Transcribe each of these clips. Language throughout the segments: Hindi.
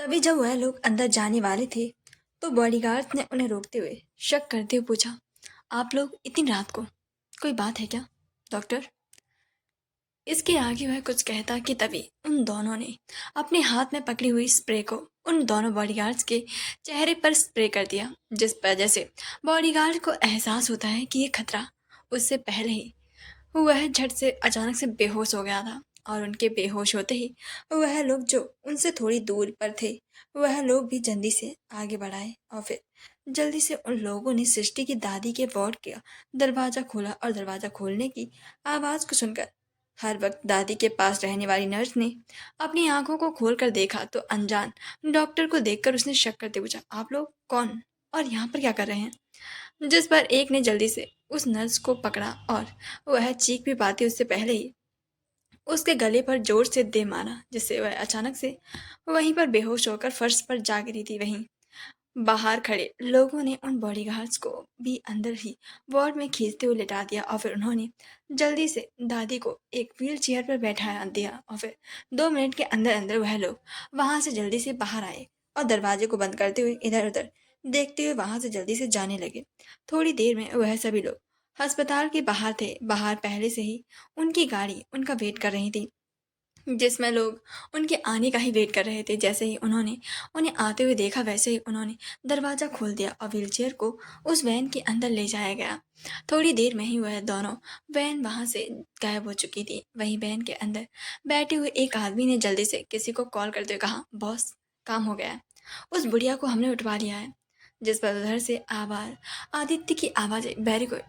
तभी जब वह लोग अंदर जाने वाले थे तो बॉडीगार्ड ने उन्हें रोकते हुए शक करते हुए पूछा, आप लोग इतनी रात को, कोई बात है क्या डॉक्टर? इसके आगे वह कुछ कहता कि तभी उन दोनों ने अपने हाथ में पकड़ी हुई स्प्रे को उन दोनों बॉडीगार्ड्स के चेहरे पर स्प्रे कर दिया, जिस वजह से बॉडीगार्ड को एहसास होता है कि ये खतरा उससे पहले ही वह झट से अचानक से बेहोश हो गया था। और उनके बेहोश होते ही वह लोग जो उनसे थोड़ी दूर पर थे वह लोग भी जल्दी से आगे बढ़ाए और फिर जल्दी से उन लोगों ने सृष्टि की दादी के वार्ड का दरवाज़ा खोला और दरवाज़ा खोलने की आवाज़ को सुनकर हर वक्त दादी के पास रहने वाली नर्स ने अपनी आंखों को खोलकर देखा तो अनजान डॉक्टर को देखकर उसने शक करते पूछा, आप लोग कौन और यहाँ पर क्या कर रहे हैं? जिस पर एक ने जल्दी से उस नर्स को पकड़ा और वह चीख भी पाती उससे पहले ही उसके गले पर जोर से दे मारा, जिससे वह अचानक से वहीं पर बेहोश होकर फर्श पर जा गिरी थी। वहीं बाहर खड़े लोगों ने उन बॉडीगार्ड्स को भी अंदर ही वार्ड में खींचते हुए लिटा दिया और फिर उन्होंने जल्दी से दादी को एक व्हील चेयर पर बैठा दिया और फिर 2 मिनट के अंदर अंदर वह लोग वहां से जल्दी से बाहर आए और दरवाजे को बंद करते हुए इधर उधर देखते हुए वहां से जल्दी से जाने लगे। थोड़ी देर में वह सभी लोग अस्पताल के बाहर थे। बाहर पहले से ही उनकी गाड़ी उनका वेट कर रही थी, जिसमें लोग उनके आने का ही वेट कर रहे थे। जैसे ही उन्होंने उन्हें आते हुए देखा वैसे ही उन्होंने दरवाज़ा खोल दिया और व्हीलचेयर को उस वैन के अंदर ले जाया गया। थोड़ी देर में ही वह दोनों वैन वहां से गायब हो चुकी थी। वहीं वैन के अंदर बैठे हुए एक आदमी ने जल्दी से किसी को कॉल करते हुए कहा, बॉस काम हो गया है, उस बुढ़िया को हमने उठवा लिया है। जिस पर उधर से आवाज आदित्य की आवाज़ आई, वेरी गुड,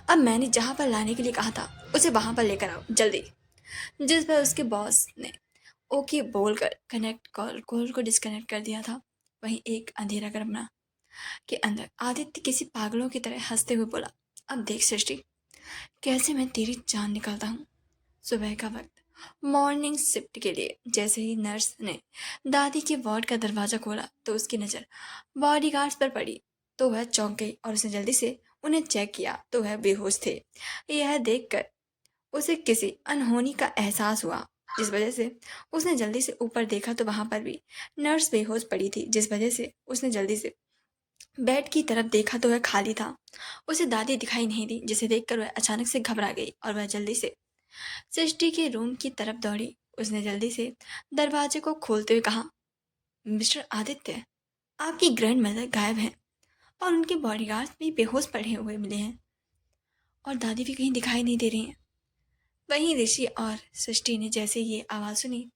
अब मैंने जहाँ पर लाने के लिए कहा था उसे वहां पर लेकर आओ जल्दी। जिस पर उसके बॉस ने ओके बोलकर कनेक्ट कॉल को डिस्कनेक्ट कर दिया था। वहीं एक अंधेरा कमरा के अंदर आदित्य किसी पागलों की तरह हंसते हुए बोला, अब देख सृष्टि, कैसे मैं तेरी जान निकालता हूँ। सुबह का वक्त, मॉर्निंग शिफ्ट के लिए जैसे ही नर्स ने दादी के वार्ड का दरवाजा खोला तो उसकी नज़र बॉडीगार्ड्स पर पड़ी तो वह चौंक गई और उसने जल्दी से उन्हें चेक किया तो वह बेहोश थे। यह देखकर उसे किसी अनहोनी का एहसास हुआ, जिस वजह से उसने जल्दी से ऊपर देखा तो वहां पर भी नर्स बेहोश पड़ी थी। जिस वजह से उसने जल्दी से बेड की तरफ देखा तो वह खाली था। उसे दादी दिखाई नहीं दी, जिसे देखकर वह अचानक से घबरा गई और वह जल्दी से सृष्टि के रूम की तरफ दौड़ी। उसने जल्दी से दरवाजे को खोलते हुए कहा, मिस्टर आदित्य, आपकी ग्रैंड मदर गायब हैं और उनके बॉडीगार्ड्स भी बेहोश पड़े हुए मिले हैं और दादी भी कहीं दिखाई नहीं दे रही हैं। वहीं ऋषि और सृष्टि ने जैसे ये आवाज़ सुनी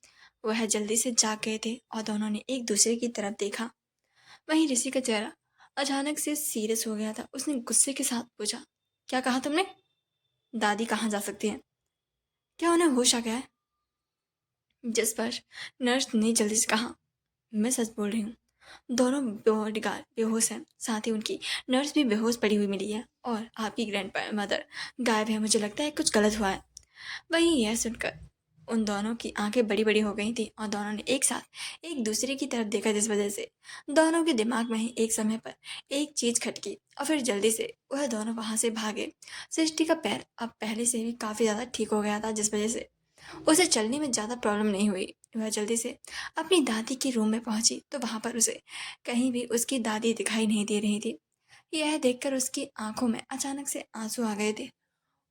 वह जल्दी से जाग गए थे और दोनों ने एक दूसरे की तरफ देखा। वहीं ऋषि का चेहरा अचानक से सीरियस हो गया था। उसने गुस्से के साथ पूछा, क्या कहा तुमने? दादी कहाँ जा सकती हैं? क्या उन्हें होश आ गया है? जिस पर नर्स ने जल्दी से कहा, मैं सच बोल रही हूँ, दोनों बॉडीगार्ड बेहोश हैं, साथ ही उनकी नर्स भी बेहोश पड़ी हुई मिली है और आपकी ग्रैंड मदर गायब है। मुझे लगता है कुछ गलत हुआ है। वहीं यह सुनकर उन दोनों की आंखें बड़ी बड़ी हो गई थी और दोनों ने एक साथ एक दूसरे की तरफ देखा, जिस वजह से दोनों के दिमाग में ही एक समय पर एक चीज खटकी और फिर जल्दी से वह दोनों वहां से भागे। सृष्टि का पैर अब पहले से भी काफी ज्यादा ठीक हो गया था, जिस वजह से उसे चलने में ज्यादा प्रॉब्लम नहीं हुई। वह जल्दी से अपनी दादी के रूम में पहुंची तो वहां पर उसे कहीं भी उसकी दादी दिखाई नहीं दे रही थी। यह देखकर उसकी आंखों में अचानक से आंसू आ गए थे।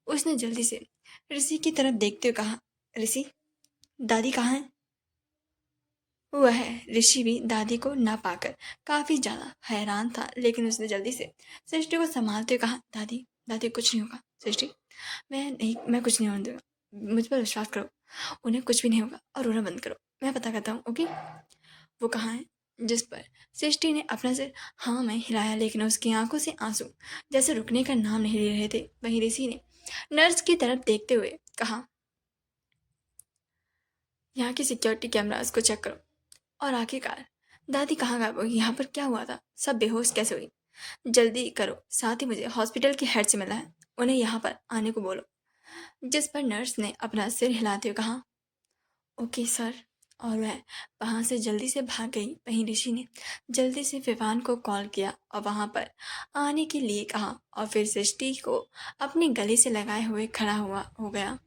उसने जल्दी से ऋषि की तरफ देखते हुए कहा, ऋषि, दादी कहाँ है? वह ऋषि भी दादी को ना पाकर काफी ज्यादा हैरान था, लेकिन उसने जल्दी से सृष्टि को संभालते हुए कहा, दादी दादी कुछ नहीं होगा सृष्टि, मैं कुछ नहीं होने दूंगा, मुझ पर विश्वास करो, उन्हें कुछ भी नहीं होगा और रोना बंद करो, मैं पता करता हूँ, ओके? वो कहाँ है? जिस पर सृष्टि ने अपना सिर हाँ में हिलाया, लेकिन उसकी आंखों से आंसू जैसे रुकने का नाम नहीं ले रहे थे। वहीं ऋषि ने नर्स की तरफ देखते हुए कहा, यहाँ की सिक्योरिटी कैमरास को चेक करो और आखिरकार दादी कहाँ गायब हुई, यहाँ पर क्या हुआ था, सब बेहोश कैसे हुई? जल्दी करो, साथ ही मुझे हॉस्पिटल के हेड से मिला है, उन्हें यहाँ पर आने को बोलो। जिस पर नर्स ने अपना सिर हिलाते हुए कहा, ओके सर, और वह वहाँ से जल्दी से भाग गई। वहीं ऋषि ने जल्दी से विवान को कॉल किया और वहाँ पर आने के लिए कहा और फिर सृष्टि को अपने गले से लगाए हुए खड़ा हुआ हो गया।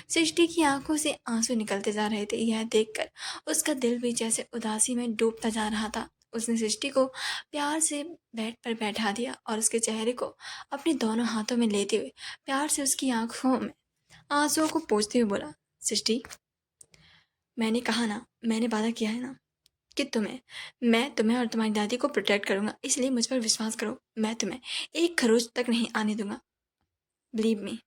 सृष्टि की आंखों से आंसू निकलते जा रहे थे। यह देखकर उसका दिल भी जैसे उदासी में डूबता जा रहा था। उसने सृष्टि को प्यार से बेड पर बैठा दिया और उसके चेहरे को अपने दोनों हाथों में लेते हुए प्यार से उसकी आंखों में आंसुओं को पोंछते हुए बोला, सृष्टि, मैंने कहा ना, मैंने वादा किया है ना कि मैं तुम्हें और तुम्हारी दादी को प्रोटेक्ट करूंगा, इसलिए मुझ पर विश्वास करो। मैं तुम्हें एक खरोच तक नहीं आने दूंगा, बिलीव मी।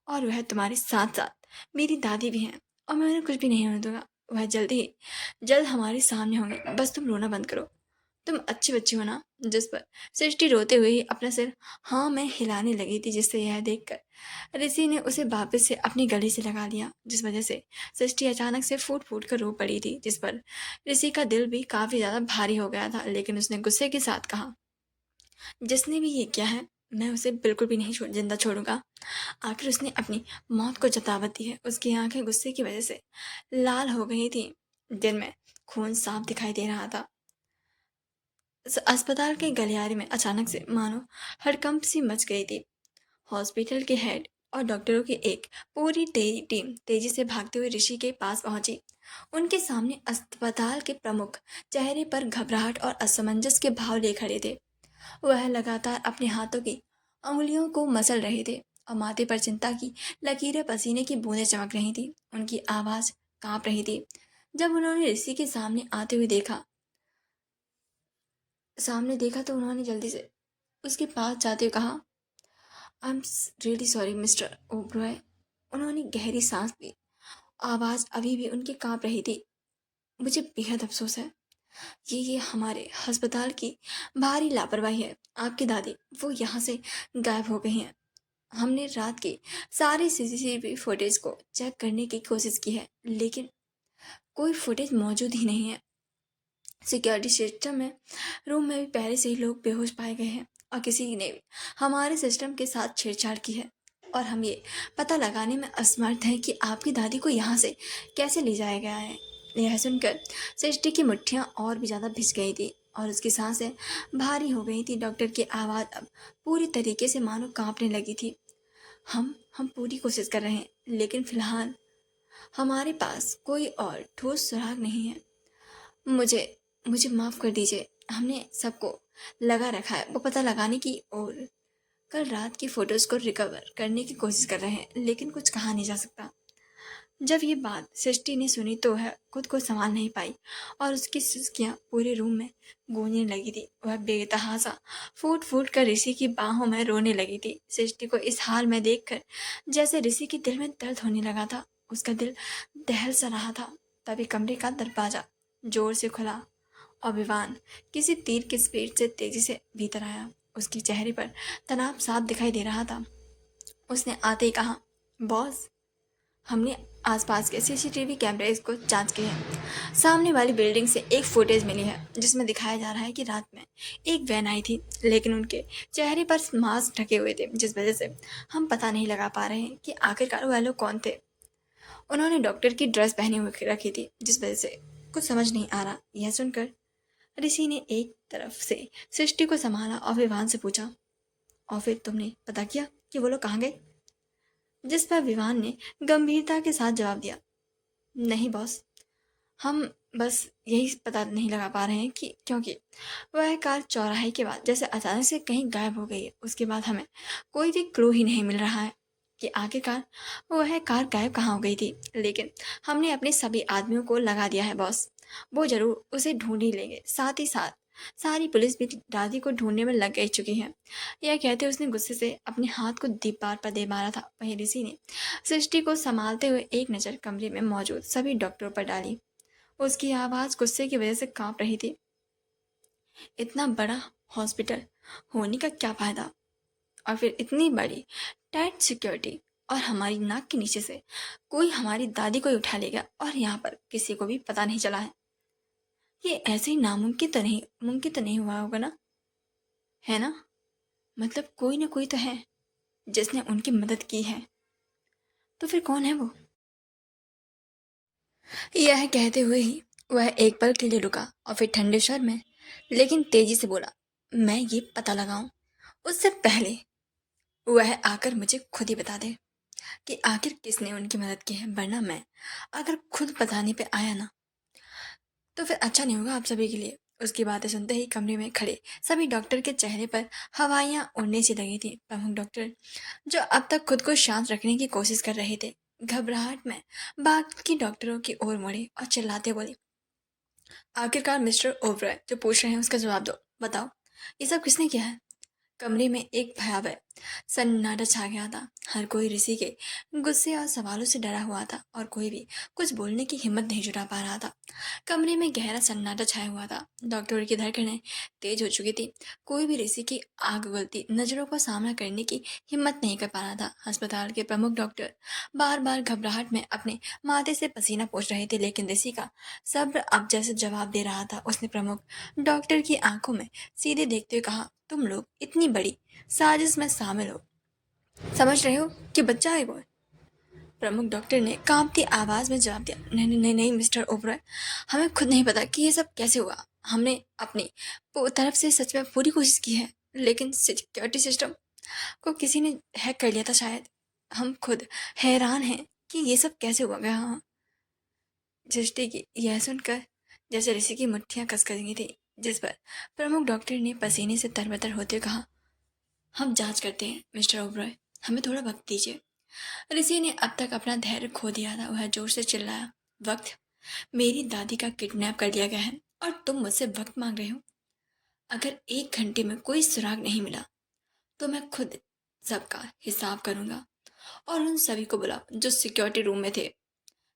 और वह तुम्हारे साथ साथ मेरी दादी भी हैं, और मैं उन्हें कुछ भी नहीं होने दूंगा। वह जल्द हमारे सामने होंगे, बस तुम रोना बंद करो। तुम अच्छी बच्ची हो ना। जिस पर सृष्टि रोते हुए ही अपना सिर हाँ में हिलाने लगी थी, जिससे यह देखकर ऋषि ने उसे वापस से अपनी गले से लगा लिया, जिस वजह से सृष्टि अचानक से फूट फूट कर रो पड़ी थी, जिस पर ऋषि का दिल भी काफी ज्यादा भारी हो गया था। लेकिन उसने गुस्से के साथ कहा, जिसने भी ये किया है, मैं उसे बिल्कुल भी नहीं जिंदा छोड़ूंगा। आखिर उसने अपनी मौत को जतावत दी है। उसकी आंखें गुस्से की वजह से लाल हो गई थी। दिन में खून साफ दिखाई दे रहा था। अस्पताल के गलियारे में अचानक से मानो हड़कंप सी मच गई थी। हॉस्पिटल के हेड और डॉक्टरों की एक पूरी टीम तेजी से भागते हुए ऋषि के पास पहुंची। उनके सामने अस्पताल के प्रमुख चेहरे पर घबराहट और असमंजस के भाव ले खड़े थे। वह लगातार अपने हाथों की उंगलियों को मसल रहे थे और माथे पर चिंता की लकीरें, पसीने की बूंदें चमक रही थी। उनकी आवाज कांप रही थी। जब उन्होंने ऋषि के सामने देखा तो उन्होंने जल्दी से उसके पास जाते हुए कहा, I am really sorry mister Oberoi. उन्होंने गहरी सांस ली। आवाज अभी भी उनकी कांप रही थी। मुझे बेहद अफसोस है। ये हमारे अस्पताल की भारी लापरवाही है। आपकी दादी वो यहाँ से गायब हो गई हैं। हमने रात की सारी सीसीटीवी फुटेज को चेक करने की कोशिश की है, लेकिन कोई फुटेज मौजूद ही नहीं है। सिक्योरिटी सिस्टम में रूम में भी पहले से ही लोग बेहोश पाए गए हैं और किसी ने भी हमारे सिस्टम के साथ छेड़छाड़ की है, और हम ये पता लगाने में असमर्थ हैं कि आपकी दादी को यहाँ से कैसे ले जाया गया है। यह सुनकर सृष्टि की मुट्ठियाँ और भी ज़्यादा भिज गई थी और उसकी सांसें भारी हो गई थी। डॉक्टर की आवाज़ अब पूरी तरीके से मानो कांपने लगी थी। हम पूरी कोशिश कर रहे हैं, लेकिन फिलहाल हमारे पास कोई और ठोस सुराग नहीं है। मुझे मुझे माफ़ कर दीजिए। हमने सबको लगा रखा है वो पता लगाने की, और कल रात की फोटोज़ को रिकवर करने की कोशिश कर रहे हैं, लेकिन कुछ कहा नहीं जा सकता। जब ये बात सृष्टि ने सुनी तो वह खुद को संभाल नहीं पाई और उसकी सिसकियाँ पूरे रूम में गूंजने लगी थी। वह बेतहासा फूट फूट कर ऋषि की बाहों में रोने लगी थी। सृष्टि को इस हाल में देखकर जैसे ऋषि के दिल में दर्द होने लगा था। उसका दिल दहल सा रहा था। तभी कमरे का दरवाजा जोर से खुला और विवान किसी तीर की स्पीड से तेजी से भीतर आया। उसके चेहरे पर तनाव साफ दिखाई दे रहा था। उसने आते ही कहा, बॉस, हमने आसपास के सीसीटीवी कैमरे को जांच की है। सामने वाली बिल्डिंग से एक फुटेज मिली है जिसमें दिखाया जा रहा है कि रात में एक वैन आई थी, लेकिन उनके चेहरे पर मास्क ढके हुए थे, जिस वजह से हम पता नहीं लगा पा रहे हैं कि आखिरकार वह लोग कौन थे। उन्होंने डॉक्टर की ड्रेस पहनी हुई रखी थी, जिस वजह से कुछ समझ नहीं आ रहा। यह सुनकर ऋषि ने एक तरफ से सृष्टि को संभाला और विवान से पूछा, और फिर तुमने पता किया कि वो लोग कहाँ गए? जिस पर विवान ने गंभीरता के साथ जवाब दिया, नहीं बॉस, हम बस यही पता नहीं लगा पा रहे हैं कि क्योंकि वह कार चौराहे के बाद जैसे अचानक से कहीं गायब हो गई है। उसके बाद हमें कोई भी क्लू ही नहीं मिल रहा है कि आखिरकार वह कार गायब कहाँ हो गई थी। लेकिन हमने अपने सभी आदमियों को लगा दिया है बॉस। वो जरूर उसे ढूंढ ही लेंगे। साथ ही साथ सारी पुलिस भी दादी को ढूंढने में लग गई चुकी है। यह कहते उसने गुस्से से अपने हाथ को दीवार पर दे मारा था। वहीं ऋषि ने सृष्टि को संभालते हुए एक नज़र कमरे में मौजूद सभी डॉक्टरों पर डाली। उसकी आवाज़ गुस्से की वजह से कांप रही थी। इतना बड़ा हॉस्पिटल होने का क्या फ़ायदा, और फिर इतनी बड़ी टाइट सिक्योरिटी, और हमारी नाक के नीचे से कोई हमारी दादी को ही उठा ले गया और यहाँ पर किसी को भी पता नहीं चला है। ये ऐसे ही मुमकिन तो नहीं हुआ होगा ना, है ना? मतलब कोई ना कोई तो है जिसने उनकी मदद की है। तो फिर कौन है वो? यह कहते हुए ही वह एक पल के लिए रुका और फिर ठंडे स्वर में लेकिन तेजी से बोला, मैं ये पता लगाऊं उससे पहले वह आकर मुझे खुद ही बता दे। कि आखिर किसने उनकी मदद की है, वरना मैं अगर खुद बताने पे आया ना तो फिर अच्छा नहीं होगा आप सभी के लिए। उसकी बातें सुनते ही कमरे में खड़े सभी डॉक्टर के चेहरे पर हवाइयाँ उड़ने सी लगी थी। प्रमुख डॉक्टर जो अब तक खुद को शांत रखने की कोशिश कर रहे थे, घबराहट में बाकी डॉक्टरों की ओर मुड़े और चिल्लाते बोले, आखिरकार मिस्टर ओबराय जो पूछ रहे हैं उसका जवाब दो। बताओ, ये सब किसने किया है? कमरे में एक भयावह सन्नाटा छा गया था। हर कोई ऋषि के गुस्से और सवालों से डरा हुआ था और कोई भी कुछ बोलने की हिम्मत नहीं जुटा पा रहा था। कमरे में गहरा सन्नाटा छाया हुआ था। डॉक्टर की धड़कनें तेज हो चुकी थी। कोई भी ऋषि की आग उगलती नजरों का सामना करने की हिम्मत नहीं कर पा रहा था। अस्पताल के प्रमुख डॉक्टर बार बार घबराहट में अपने माथे से पसीना पोंछ रहे थे, लेकिन ऋषि का सब्र अब जैसे जवाब दे रहा था। उसने प्रमुख डॉक्टर की आंखों में सीधे देखते हुए कहा, तुम लोग इतनी बड़ी साजिश में शामिल हो, समझ रहे हो कि बच्चा है वो? प्रमुख डॉक्टर ने कांपती आवाज में जवाब दिया, नहीं नहीं नहीं नहीं मिस्टर ओबराय, हमें खुद नहीं पता कि ये सब कैसे हुआ। हमने अपनी तरफ से सच में पूरी कोशिश की है, लेकिन सिक्योरिटी सिस्टम को किसी ने हैक कर लिया था शायद। हम खुद हैरान हैं कि ये सब कैसे हुआ गया। हाँ, दृष्टि की यह सुनकर जैसे ऋषि की मुट्ठियां कसकर गई थी, जिस पर प्रमुख डॉक्टर ने पसीने से तरबतर होते हुए कहा, हम जांच करते हैं मिस्टर ओबरॉय, हमें थोड़ा वक्त दीजिए। ऋषि ने अब तक अपना धैर्य खो दिया था। वह जोर से चिल्लाया, वक्त? मेरी दादी का किडनैप कर लिया गया है और तुम मुझसे वक्त मांग रहे हो? अगर 1 घंटे में कोई सुराग नहीं मिला तो मैं खुद सबका हिसाब करूंगा। और उन सभी को बुला जो सिक्योरिटी रूम में थे।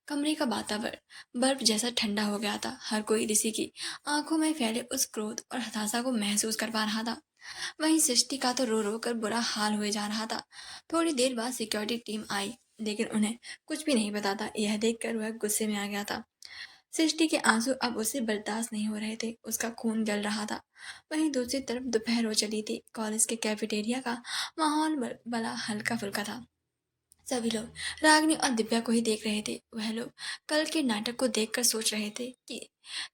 कमरे का वातावरण बर्फ जैसा ठंडा हो गया था। हर कोई ऋषि की आंखों में फैले उस क्रोध और हताशा को महसूस कर पा रहा था। वहीं सृष्टि का तो रो रो कर बुरा हाल हुए जा रहा था। थोड़ी देर बाद सिक्योरिटी टीम आई, लेकिन उन्हें कुछ भी नहीं पता था। यह देखकर वह गुस्से में आ गया था। सृष्टि के आंसू अब उसे बर्दाश्त नहीं हो रहे थे। उसका खून जल रहा था। वहीं दूसरी तरफ दोपहर हो चली थी। कॉलेज के कैफेटेरिया का माहौल बड़ा हल्का फुल्का था। सभी लोग रागिनी और दिव्या को ही देख रहे थे। वह लोग कल के नाटक को देखकर सोच रहे थे कि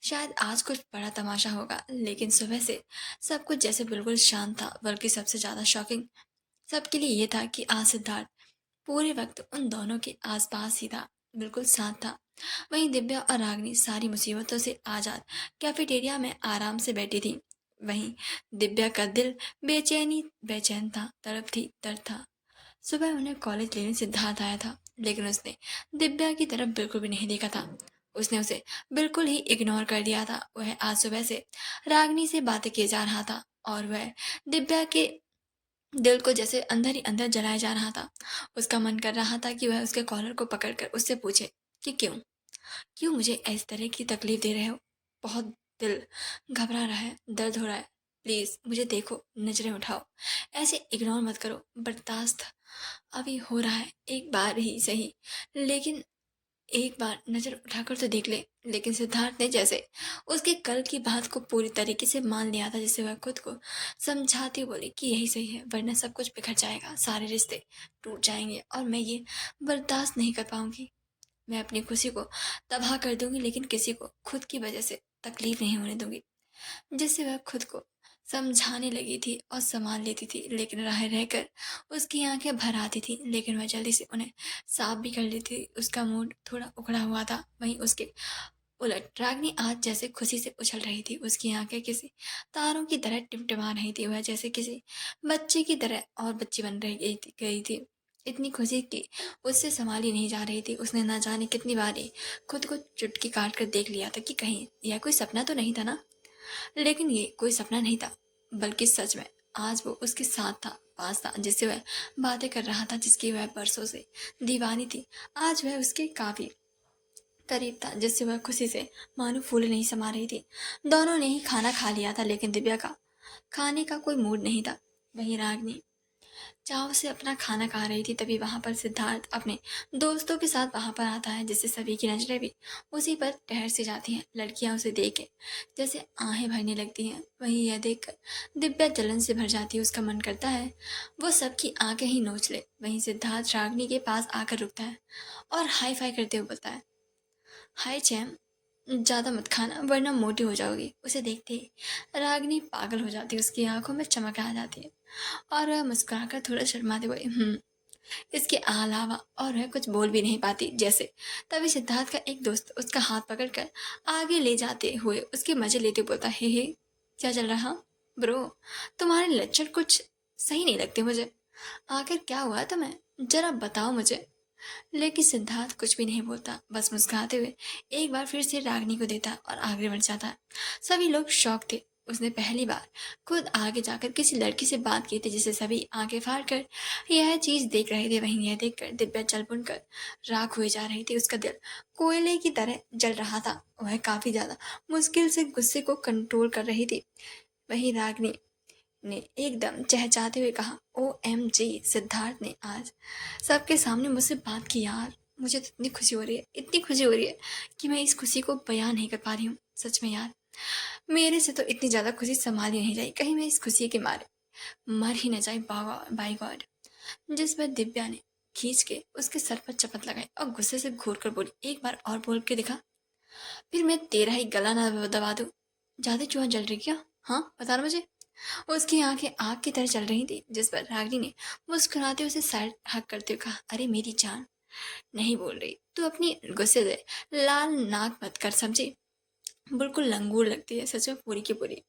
शायद आज कुछ बड़ा तमाशा होगा, लेकिन सुबह से सब कुछ जैसे बिल्कुल शांत था। बल्कि सबसे ज्यादा शॉकिंग सबके लिए ये था कि आज सिद्धार्थ पूरे वक्त उन दोनों के आसपास ही था, बिल्कुल साथ था। वहीं दिव्या और रागिनी सारी मुसीबतों से आजाद कैफेटेरिया में आराम से बैठी थी। वहीं दिव्या का दिल बेचैन था, तड़प थी, दर्द था। सुबह उन्हें कॉलेज लेने सिद्धार्थ आया था, लेकिन उसने दिव्या की तरफ बिल्कुल भी नहीं देखा था। उसने उसे बिल्कुल ही इग्नोर कर दिया था। वह आज सुबह से रागिनी से बातें किए जा रहा था और वह दिव्या के दिल को जैसे अंदर ही अंदर जलाया जा रहा था। उसका मन कर रहा था कि वह उसके कॉलर को पकड़कर उससे पूछे कि क्यों क्यों मुझे इस तरह की तकलीफ दे रहे हो? बहुत दिल घबरा रहा है, दर्द हो रहा है, प्लीज मुझे देखो, नजरें उठाओ, ऐसे इग्नोर मत करो, बर्दाश्त अभी हो रहा है, एक बार ही सही, लेकिन एक बार नजर उठाकर तो देख ले। लेकिन सिद्धार्थ ने जैसे उसके कल की बात को पूरी तरीके से मान लिया था, जिससे वह खुद को समझाती बोली कि यही सही है, वरना सब कुछ बिखर जाएगा, सारे रिश्ते टूट जाएंगे और मैं ये बर्दाश्त नहीं कर पाऊंगी। मैं अपनी खुशी को तबाह कर दूंगी, लेकिन किसी को खुद की वजह से तकलीफ नहीं होने दूंगी। जिससे वह खुद को समझाने लगी थी और संभाल लेती थी, लेकिन राह रहकर उसकी आंखें भर आती थी, लेकिन वह जल्दी से उन्हें साफ भी कर लेती थी। उसका मूड थोड़ा उखड़ा हुआ था। वहीं उसके उलट रागनी आज जैसे खुशी से उछल रही थी। उसकी आंखें किसी तारों की तरह टिमटिमा रही थी। वह जैसे किसी बच्चे की तरह और बच्ची बन रही गई थी। इतनी खुशी कि उससे संभाली नहीं जा रही थी। उसने ना जाने कितनी बार ही खुद को चुटकी काट कर देख लिया था कि कहीं यह कोई सपना तो नहीं था ना। लेकिन ये कोई सपना नहीं था, बल्कि सच में आज वो उसके साथ था, पास था, जिससे वह बातें कर रहा था, जिसकी वह बरसों से दीवानी थी। आज वह उसके काफी करीब था, जिससे वह खुशी से मानो फूले नहीं समा रही थी। दोनों ने ही खाना खा लिया था, लेकिन दिव्या का खाने का कोई मूड नहीं था। वहीं रागनी चाव से अपना खाना खा रही थी। तभी वहां पर सिद्धार्थ अपने दोस्तों के साथ वहां पर आता है, जिससे सभी की नजरें भी उसी पर ठहर से जाती हैं। लड़कियां उसे देख के जैसे आहें भरने लगती हैं। वहीं यह देखकर दिव्या जलन से भर जाती है। उसका मन करता है वो सबकी आंखें ही नोच ले। वहीं सिद्धार्थ रागनी के पास आकर रुकता है और हाई फाई करते हुए बोलता है, हाय चैम, ज्यादा मत खाना वरना मोटी हो जाओगी। उसे देखते ही रागनी पागल हो जाती है। उसकी आंखों में चमक आ जाती है और वह मुस्कुराकर थोड़ा शर्माते हुए इसके अलावा और वह कुछ बोल भी नहीं पाती जैसे। तभी सिद्धार्थ का एक दोस्त उसका हाथ पकड़कर आगे ले जाते हुए उसके मजे लेते बोलता, हे क्या चल रहा ब्रो, तुम्हारे लक्षण कुछ सही नहीं लगते मुझे, आखिर क्या हुआ तुम्हें, जरा बताओ मुझे। लेकिन सिद्धार्थ कुछ भी नहीं बोलता, बस मुस्कुराते हुए एक बार फिर से रागिनी को देता और आगे बढ़ जाता। सभी लोग शौक थे, उसने पहली बार खुद आगे जाकर किसी लड़की से बात की थी जिसे सभी आंखें फाड़ कर यह चीज देख रहे थे। वहीं यह देखकर दिव्या जल भुन कर राख हुई जा रही थी। उसका दिल कोयले की तरह जल रहा था। वह काफी ज्यादा मुश्किल से गुस्से को कंट्रोल कर रही थी। वहीं रागिनी ने एकदम चहचहाते हुए कहा, OMG, सिद्धार्थ ने आज सबके सामने मुझसे बात की यार, मुझे तो इतनी खुशी हो रही है, इतनी खुशी हो रही है कि मैं इस खुशी को बयान नहीं कर पा रही हूँ। सच में यार, मेरे से तो इतनी ज़्यादा खुशी संभाली नहीं जाए, कहीं मैं इस खुशी के मारे मर ही न जाए, बाय गॉड। जिस पर दिव्या ने खींच के उसके सर पर चपत लगाई और गुस्से से घूर कर बोली, एक बार और बोल के दिखा, फिर मैं तेरा ही गला ना दबा दूँ। ज़्यादा चूहा जल रही क्या, हाँ बता ना मुझे। उसकी आंखें आग की तरह चल रही थी। जिस पर रागिनी ने मुस्कुराते उसे साइड हक करते हुए कहा, अरे मेरी जान, नहीं बोल रही तू अपनी गुस्से से लाल नाक मत कर, समझी, बिल्कुल लंगूर लगती है सच में पूरी की पूरी।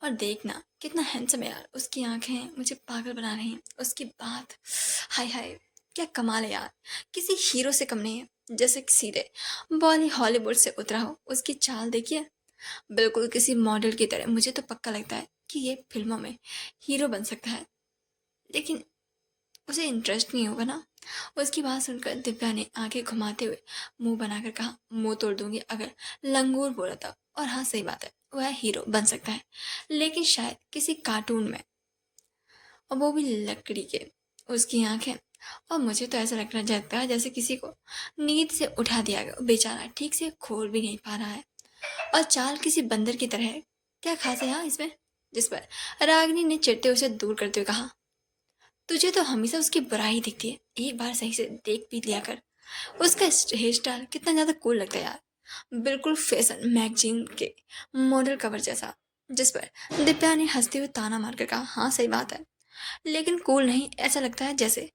और देखना कितना हैंडसम है यार, उसकी आंखें मुझे पागल बना रही हैं, उसकी बात, हाय हाय क्या कमाल है यार, किसी हीरो से कम नहीं है, जैसे कि सीधे हॉलीवुड से उतरा हो। उसकी चाल देखिए, बिल्कुल किसी मॉडल की तरह। मुझे तो पक्का लगता है कि ये फिल्मों में हीरो बन सकता है, लेकिन उसे इंटरेस्ट नहीं होगा ना। उसकी बात सुनकर दिव्या ने आंखें घुमाते हुए मुंह बनाकर कहा, मुंह तोड़ दूंगी अगर लंगूर बोला था। और हाँ सही बात है, वह हीरो बन सकता है, लेकिन शायद किसी कार्टून में, और वो भी लकड़ी के। उसकी आंखें, और मुझे तो ऐसा लग रहा जाता है जैसे किसी को नींद से उठा दिया गया, बेचारा ठीक से खोल भी नहीं पा रहा है, और चाल किसी बंदर की तरह है। क्या खास है यहाँ इसमें। जिस पर रागिनी ने चिढ़ते उसे दूर करते हुए कहा, तुझे तो हमेशा उसकी बुराई दिखती है, एक बार सही से देख भी लिया कर। उसका हेयर स्टाइल कितना ज्यादा कूल लगता है यार, बिल्कुल फैशन मैगजीन के मॉडल कवर जैसा। जिस पर दिव्या ने हंसते हुए ताना मारकर कहा, हाँ सही बात है, लेकिन कूल नहीं, ऐसा लगता है जैसे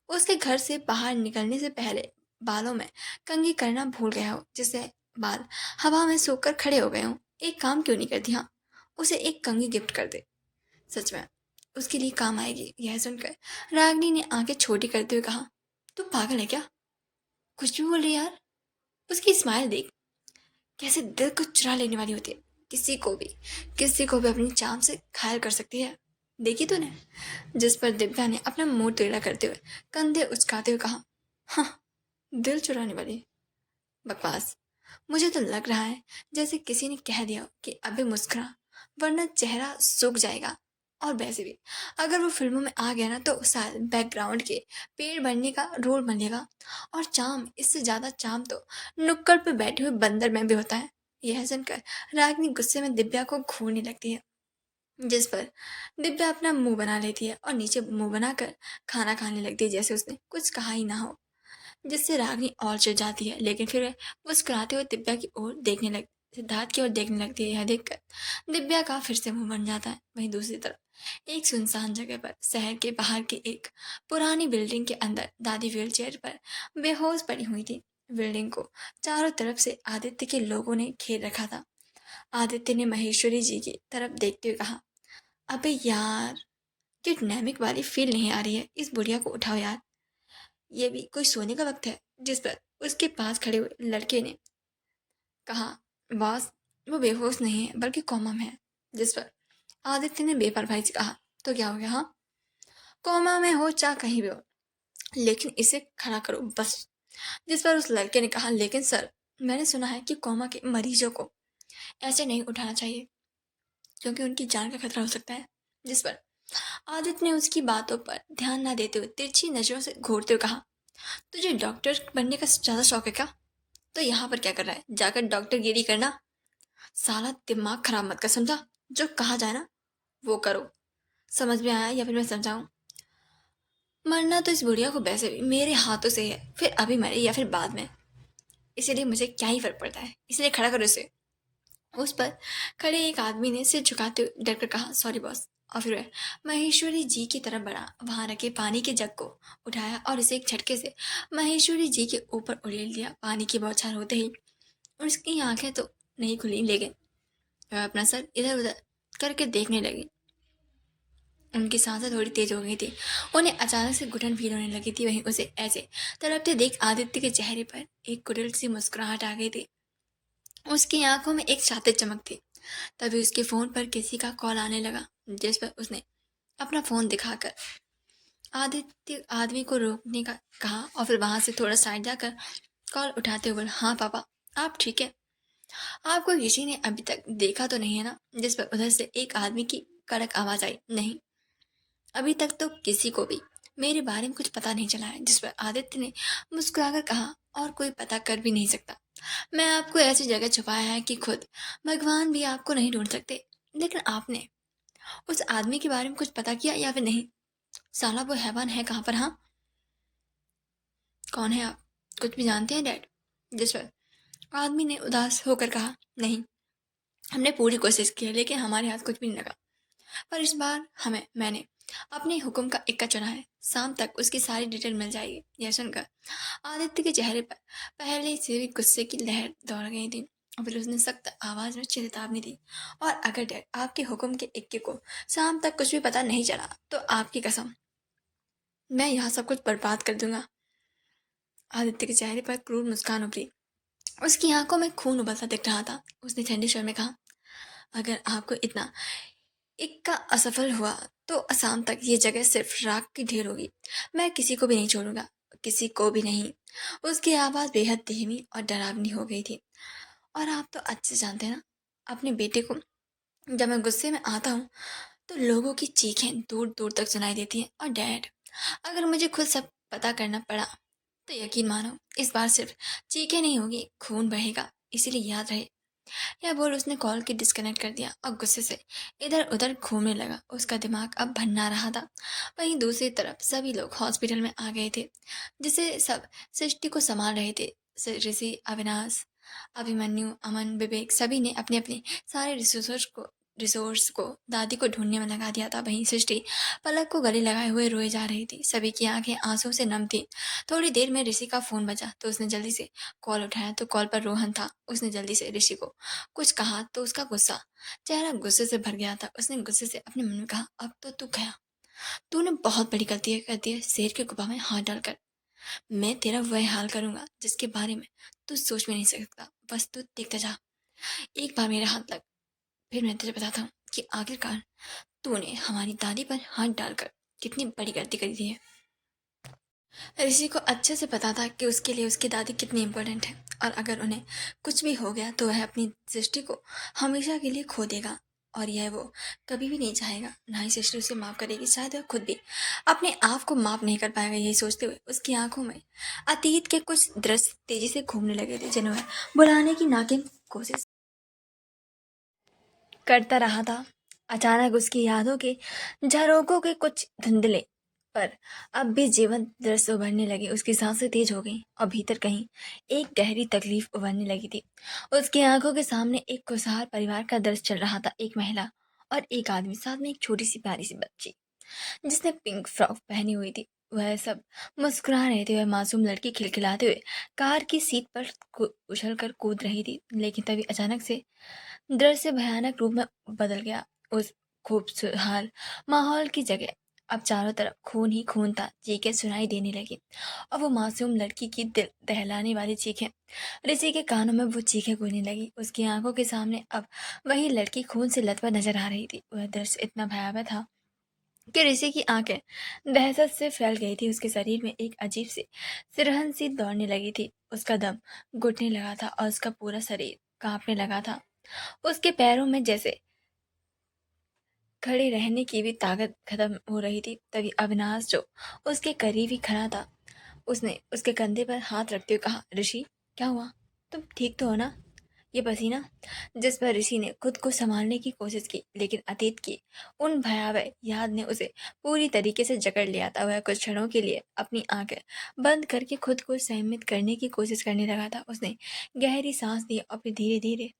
उसके घर से बाहर निकलने से पहले बालों में कंघी करना भूल गया हो, जिससे बाल हवा में सोकर खड़े हो गए हों। एक काम क्यों नहीं करती, हाँ, उसे एक कंघी गिफ्ट कर दे, सच में उसके लिए काम आएगी। यह सुनकर रागिनी ने आंखें छोटी करते हुए कहा, तू पागल है क्या, कुछ भी बोल रही है यार। उसकी स्माइल देख, कैसे दिल को चुरा लेने वाली होती है, किसी को भी अपनी चाम से घायल कर सकती है, देखी तूने। जिस पर दिव्या ने अपना मुंह टेढ़ा करते हुए कंधे उचकाते हुए कहा, हाँ, दिल चुराने वाली, बकवास। मुझे तो लग रहा है जैसे किसी ने कह दिया हो कि अबे मुस्कुरा, वरना चेहरा सूख जाएगा। और वैसे भी अगर वो फिल्मों में आ गया ना तो शायद बैकग्राउंड के पेड़ बनने का रोल बनेगा। और चाम, इससे ज्यादा चाम तो नुक्कड़ पे बैठे हुए बंदर में भी होता है। यह सुनकर रागिनी गुस्से में दिव्या को घूरने लगती है। जिस पर दिव्या अपना मुंह बना लेती है और नीचे मुंह बनाकर खाना खाने लगती है जैसे उसने कुछ कहा ही ना हो, जिससे रागिनी और चिढ़ जाती है। लेकिन फिर वह मुस्कुराते हुए दिव्या की ओर देखने लग सिद्धार्थ की ओर देखने लगती है। यह देखकर दिव्या का फिर से मुंह बन जाता है। वहीं दूसरी तरफ एक सुनसान जगह पर शहर के बाहर की एक पुरानी बिल्डिंग के अंदर दादी व्हीलचेयर पर बेहोश पड़ी हुई थी। बिल्डिंग को चारों तरफ से आदित्य के लोगों ने घेर रखा था। आदित्य ने महेश्वरी जी की तरफ देखते हुए कहा, अबे यार, किडनैमिक वाली फील नहीं आ रही है, इस बुढ़िया को उठाओ यार, ये भी कोई सोने का वक्त है। जिस पर उसके पास खड़े हुए लड़के ने कहा, बॉस, वो बेहोश नहीं है बल्कि कोमा में है। जिस पर आदित्य ने बेपरवाही से कहा, तो क्या हो गया, हाँ, कोमा में हो चाहे कहीं भी हो, लेकिन इसे खड़ा करो बस। जिस पर उस लड़के ने कहा, लेकिन सर, मैंने सुना है कि कोमा के मरीजों को ऐसे नहीं उठाना चाहिए क्योंकि उनकी जान का खतरा हो सकता है। जिस पर आदित्य ने उसकी बातों पर ध्यान न देते हुए तिरछी नजरों से घूरते हुए कहा, तुझे डॉक्टर बनने का ज्यादा शौक है क्या, तो यहाँ पर क्या कर रहा है, जाकर डॉक्टर गिरी करना। साला दिमाग खराब मत कर, समझा, जो कहा जाए ना वो करो। समझ में आया या फिर मैं समझाऊं। मरना तो इस बुढ़िया को वैसे भी मेरे हाथों से है, फिर अभी मरे या फिर बाद में, इसीलिए मुझे क्या ही फर्क पड़ता है, इसलिए खड़ा करो इसे। उस पर खड़े एक आदमी ने सिर झुकाते हुए डर कर कहा, सॉरी बॉस, और फिर वह महेश्वरी जी की तरफ बढ़ा, वहां रखे पानी के जग को उठाया और उसे एक झटके से महेश्वरी जी के ऊपर उड़ेल दिया। पानी की बौछार होते ही उसकी आंखें तो नहीं खुली, लेकिन वह अपना सर इधर उधर करके देखने लगी। उनकी सांसें थोड़ी तेज हो गई थी, उन्हें अचानक से घुटन फील होने लगी थी। वहीं उसे ऐसे तड़पते देख आदित्य के चेहरे पर एक कुटिल सी मुस्कुराहट आ गई थी। उसकी आंखों में एक शातिर चमक थी। तभी उसके फोन पर किसी का कॉल आने लगा, जिस पर उसने अपना फोन दिखाकर आदित्य आदमी को रोकने का कहा और फिर वहां से थोड़ा साइड जाकर कॉल उठाते हुए बोला, हाँ पापा, आप ठीक है? आपको किसी ने अभी तक देखा तो नहीं है ना? जिस पर उधर से एक आदमी की कड़क आवाज आई, नहीं, अभी तक तो किसी को भी मेरे बारे में कुछ पता नहीं चला है। जिस पर आदित्य ने मुस्कुराकर कहा, और कोई पता कर भी नहीं सकता। मैं आपको ऐसी जगह छुपाया है कि खुद भगवान भी आपको नहीं ढूंढ सकते। लेकिन आपने उस आदमी के बारे में कुछ पता किया या फिर नहीं? साला वो हैवान है कहाँ पर? हाँ, कौन है आप? कुछ भी जानते हैं डैड? जिस पर आदमी ने उदास होकर कहा, नहीं, हमने पूरी कोशिश की है लेकिन हमारे हाथ कुछ भी नहीं लगा। पर इस बार मैंने अपने हुक्म का इक्का चुना है। शाम तक उसकी सारी डिटेल मिल जाएगी। यह सुनकर आदित्य के चेहरे पर पहले से भी गुस्से की लहर दौड़ गई थी और फिर उसने सख्त आवाज में चेतावनी दी, और अगर डैड आपके हुक्म के इक्के को शाम तक कुछ भी पता नहीं चला तो आपकी कसम, मैं यहाँ सब कुछ बर्बाद कर दूंगा। आदित्य के चेहरे पर क्रूर मुस्कान उभरी, उसकी आंखों में खून उबलता दिख रहा था। उसने ठंडे स्वर में कहा, अगर आपको इतना इक्का असफल हुआ तो शाम तक ये जगह सिर्फ राख की ढेर होगी। मैं किसी को भी नहीं छोड़ूंगा, किसी को भी नहीं। उसकी आवाज बेहद धीमी और डरावनी हो गई थी। और आप तो अच्छे जानते हैं ना अपने बेटे को, जब मैं गुस्से में आता हूँ तो लोगों की चीखें दूर दूर तक सुनाई देती हैं। और डैड, अगर मुझे खुद सब पता करना पड़ा तो यकीन मानो इस बार सिर्फ चीखें नहीं होगी, खून बहेगा। इसीलिए याद रहे। यह बोल उसने कॉल की डिस्कनेक्ट कर दिया और गुस्से से इधर उधर घूमने लगा। उसका दिमाग अब भन्ना रहा था। वहीं दूसरी तरफ सभी लोग हॉस्पिटल में आ गए थे, जिसे सब सृष्टि को संभाल रहे थे। ऋषि, अविनाश, अभिमन्यु, अमन, विवेक सभी ने अपने अपने सारे रिसोर्स को दादी को ढूंढने में लगा दिया था। वहीं सृष्टि पलक को गले लगाए हुए रोए जा रही थी। सभी की आंखें आंसू से नम थी। थोड़ी देर में ऋषि का फोन बजा तो उसने जल्दी से कॉल उठाया तो कॉल पर रोहन था। उसने जल्दी से ऋषि को कुछ कहा तो उसका चेहरा गुस्से से भर गया था। उसने गुस्से से अपने मन में कहा, अब तो तू गया, तूने बहुत बड़ी गलती कर दी है शेर के गुफा में हाथ डालकर। मैं तेरा वह हाल करूंगा जिसके बारे में तू सोच भी नहीं सकता। बस तू देखता जा, एक बार मेरा हाथ लग, फिर मैं तुझे बताता हूँ कि आखिरकार तूने हमारी दादी पर हाथ डालकर कितनी बड़ी गलती करी थी। ऋषि को अच्छे से पता था कि उसके लिए उसकी दादी कितनी इम्पोर्टेंट है, और अगर उन्हें कुछ भी हो गया तो वह अपनी सृष्टि को हमेशा के लिए खो देगा। और यह वो कभी भी नहीं चाहेगा, ना ही सृष्टि उसे माफ करेगी। शायद वह खुद भी अपने आप को माफ नहीं कर पाएगा। यही सोचते हुए उसकी आंखों में अतीत के कुछ दृश्य तेजी से घूमने लगे थे, जिन्हें वह बुलाने की नाकिन कोशिश करता रहा था। अचानक उसकी यादों के झरोकों के कुछ धुंधले पर अब भी जीवंत दृश्य उभरने लगे। उसकी सांसें तेज हो गईं और भीतर कहीं एक गहरी तकलीफ उभरने लगी थी। उसकी आंखों के सामने एक खुशहाल परिवार का दृश्य चल रहा था। एक महिला और एक आदमी, साथ में एक छोटी सी प्यारी सी बच्ची जिसने पिंक फ्रॉक पहनी हुई थी। वह सब मुस्कुरा रहे थे। वह मासूम लड़की खिलखिलाते हुए कार की सीट पर उछल कर कूद रही थी। लेकिन तभी अचानक से दृश्य भयानक रूप में बदल गया। उस खूबसूरत माहौल की जगह अब चारों तरफ खून ही खून था। चीखें सुनाई देने लगी और वो मासूम लड़की की दिल दहलाने वाली चीखें ऋषि के कानों में वो चीखें गूंजने लगी। उसकी आंखों के सामने अब वही लड़की खून से लथपथ नजर आ रही थी। वह दृश्य इतना भयावह था कि ऋषि की आंखें दहशत से फैल गई थी। उसके शरीर में एक अजीब सी सिरहन सी दौड़ने लगी थी। उसका दम घुटने लगा था और उसका पूरा शरीर कांपने लगा था। उसके पैरों में जैसे खड़े रहने की भी ताकत खत्म हो रही थी। तभी अविनाश, जो उसके करीब ही खड़ा था, उसने उसके कंधे पर हाथ रखते हुए कहा, ऋषि, क्या हुआ? तुम ठीक तो हो ना? ये पसीना। जिस पर ऋषि ने खुद को संभालने की कोशिश की, लेकिन अतीत की उन भयावह याद ने उसे पूरी तरीके से जकड़ लिया था। वह कुछ क्षणों के लिए अपनी आंखें बंद करके खुद को संयमित करने की कोशिश करने लगा था। उसने गहरी सांस ली और फिर धीरे धीरे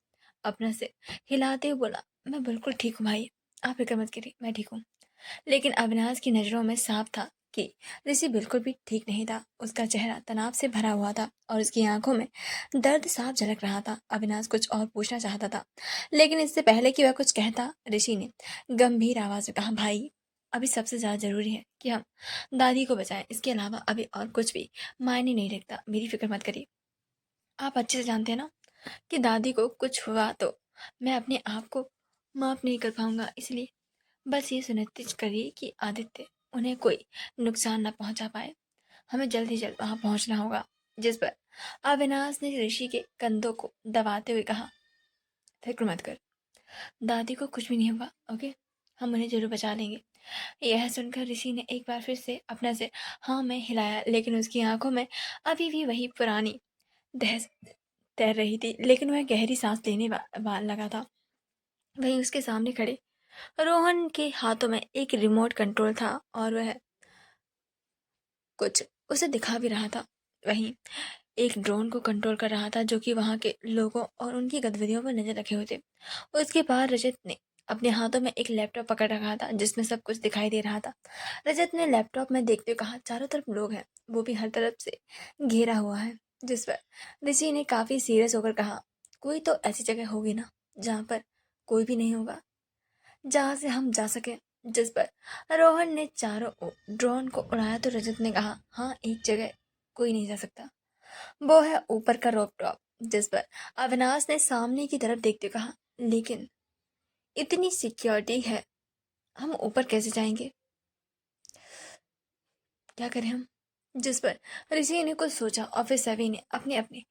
अपना सिर हिलाते हुए बोला, मैं बिल्कुल ठीक हूँ भाई, आप फिक्र मत करिए, मैं ठीक हूँ। लेकिन अविनाश की नज़रों में साफ था कि ऋषि बिल्कुल भी ठीक नहीं था। उसका चेहरा तनाव से भरा हुआ था और उसकी आंखों में दर्द साफ झलक रहा था। अविनाश कुछ और पूछना चाहता था, लेकिन इससे पहले कि वह कुछ कहता, ऋषि ने गंभीर आवाज में कहा, भाई, अभी सबसे ज़्यादा ज़रूरी है कि हम दादी को बचाएं। इसके अलावा अभी और कुछ भी मायने नहीं रखता। मेरी फिक्र मत करिए। आप अच्छे से जानते हैं ना कि दादी को कुछ हुआ तो मैं अपने आप को माफ नहीं कर पाऊंगा। इसलिए बस ये सुनिश्चित करिए कि आदित्य उन्हें कोई नुकसान न पहुंचा पाए। हमें जल्द ही जल्द वहां पहुंचना होगा। जिस पर अविनाश ने ऋषि के कंधों को दबाते हुए कहा, फिक्र मत कर, दादी को कुछ भी नहीं होगा। ओके, हम उन्हें जरूर बचा लेंगे। यह सुनकर ऋषि ने एक बार फिर से अपना सिर हाँ में हिलाया, लेकिन उसकी आंखों में अभी भी वही पुरानी दहशत तैर रही थी। लेकिन वह गहरी सांस लेने लगा था। वहीं उसके सामने खड़े रोहन के हाथों में एक रिमोट कंट्रोल था और वह कुछ उसे दिखा भी रहा था। वहीं एक ड्रोन को कंट्रोल कर रहा था जो कि वहां के लोगों और उनकी गतिविधियों पर नजर रखे हुए थे। उसके बाद रजत ने अपने हाथों में एक लैपटॉप पकड़ रखा था जिसमें सब कुछ दिखाई दे रहा था। रजत ने लैपटॉप में देखते हुए कहा, चारों तरफ लोग हैं, वो भी हर तरफ से घेरा हुआ है। जिस पर ऋषि ने काफी सीरियस होकर कहा, कोई तो ऐसी जगह होगी ना जहाँ पर कोई भी नहीं होगा, जहां से हम जा सके। जिस पर रोहन ने चारों ओर ड्रोन को उड़ाया तो रजत ने कहा, हाँ, एक जगह कोई नहीं जा सकता, वो है ऊपर का रूफटॉप। जिस पर अविनाश ने सामने की तरफ देखते हुए कहा, लेकिन इतनी सिक्योरिटी है, हम ऊपर कैसे जाएंगे? क्या करें हम? जिस पर ऋषि ने कुछ सोचा और फिर सभी ने अपने अपने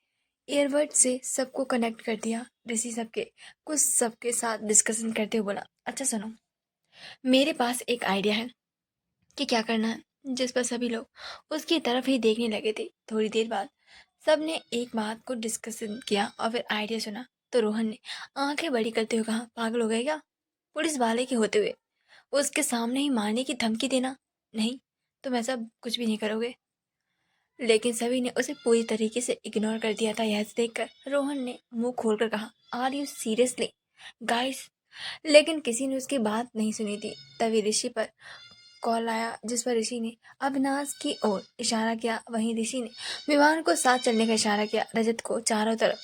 एयरबड से सबको कनेक्ट कर दिया। ऋषि सबके साथ डिस्कशन करते हुए बोला, अच्छा सुनो, मेरे पास एक आइडिया है कि क्या करना है। जिस पर सभी लोग उसकी तरफ ही देखने लगे थे। थोड़ी देर बाद सबने एक बात को डिस्कशन किया और फिर आइडिया सुना तो रोहन ने आंखें बड़ी करते हुए कहा, पागल हो गए क्या? पुलिस वाले के होते हुए उसके सामने ही मारने की धमकी देना? नहीं, तुम ऐसा कुछ भी नहीं करोगे। लेकिन सभी ने उसे पूरी तरीके से इग्नोर कर दिया था। यह देखकर रोहन ने मुंह खोलकर कहा, आर यू सीरियसली गाइस? लेकिन किसी ने उसकी बात नहीं सुनी थी। तभी ऋषि पर कॉल आया जिस पर ऋषि ने अविनाश की ओर इशारा किया। वहीं ऋषि ने विमान को साथ चलने का इशारा किया। रजत को चारों तरफ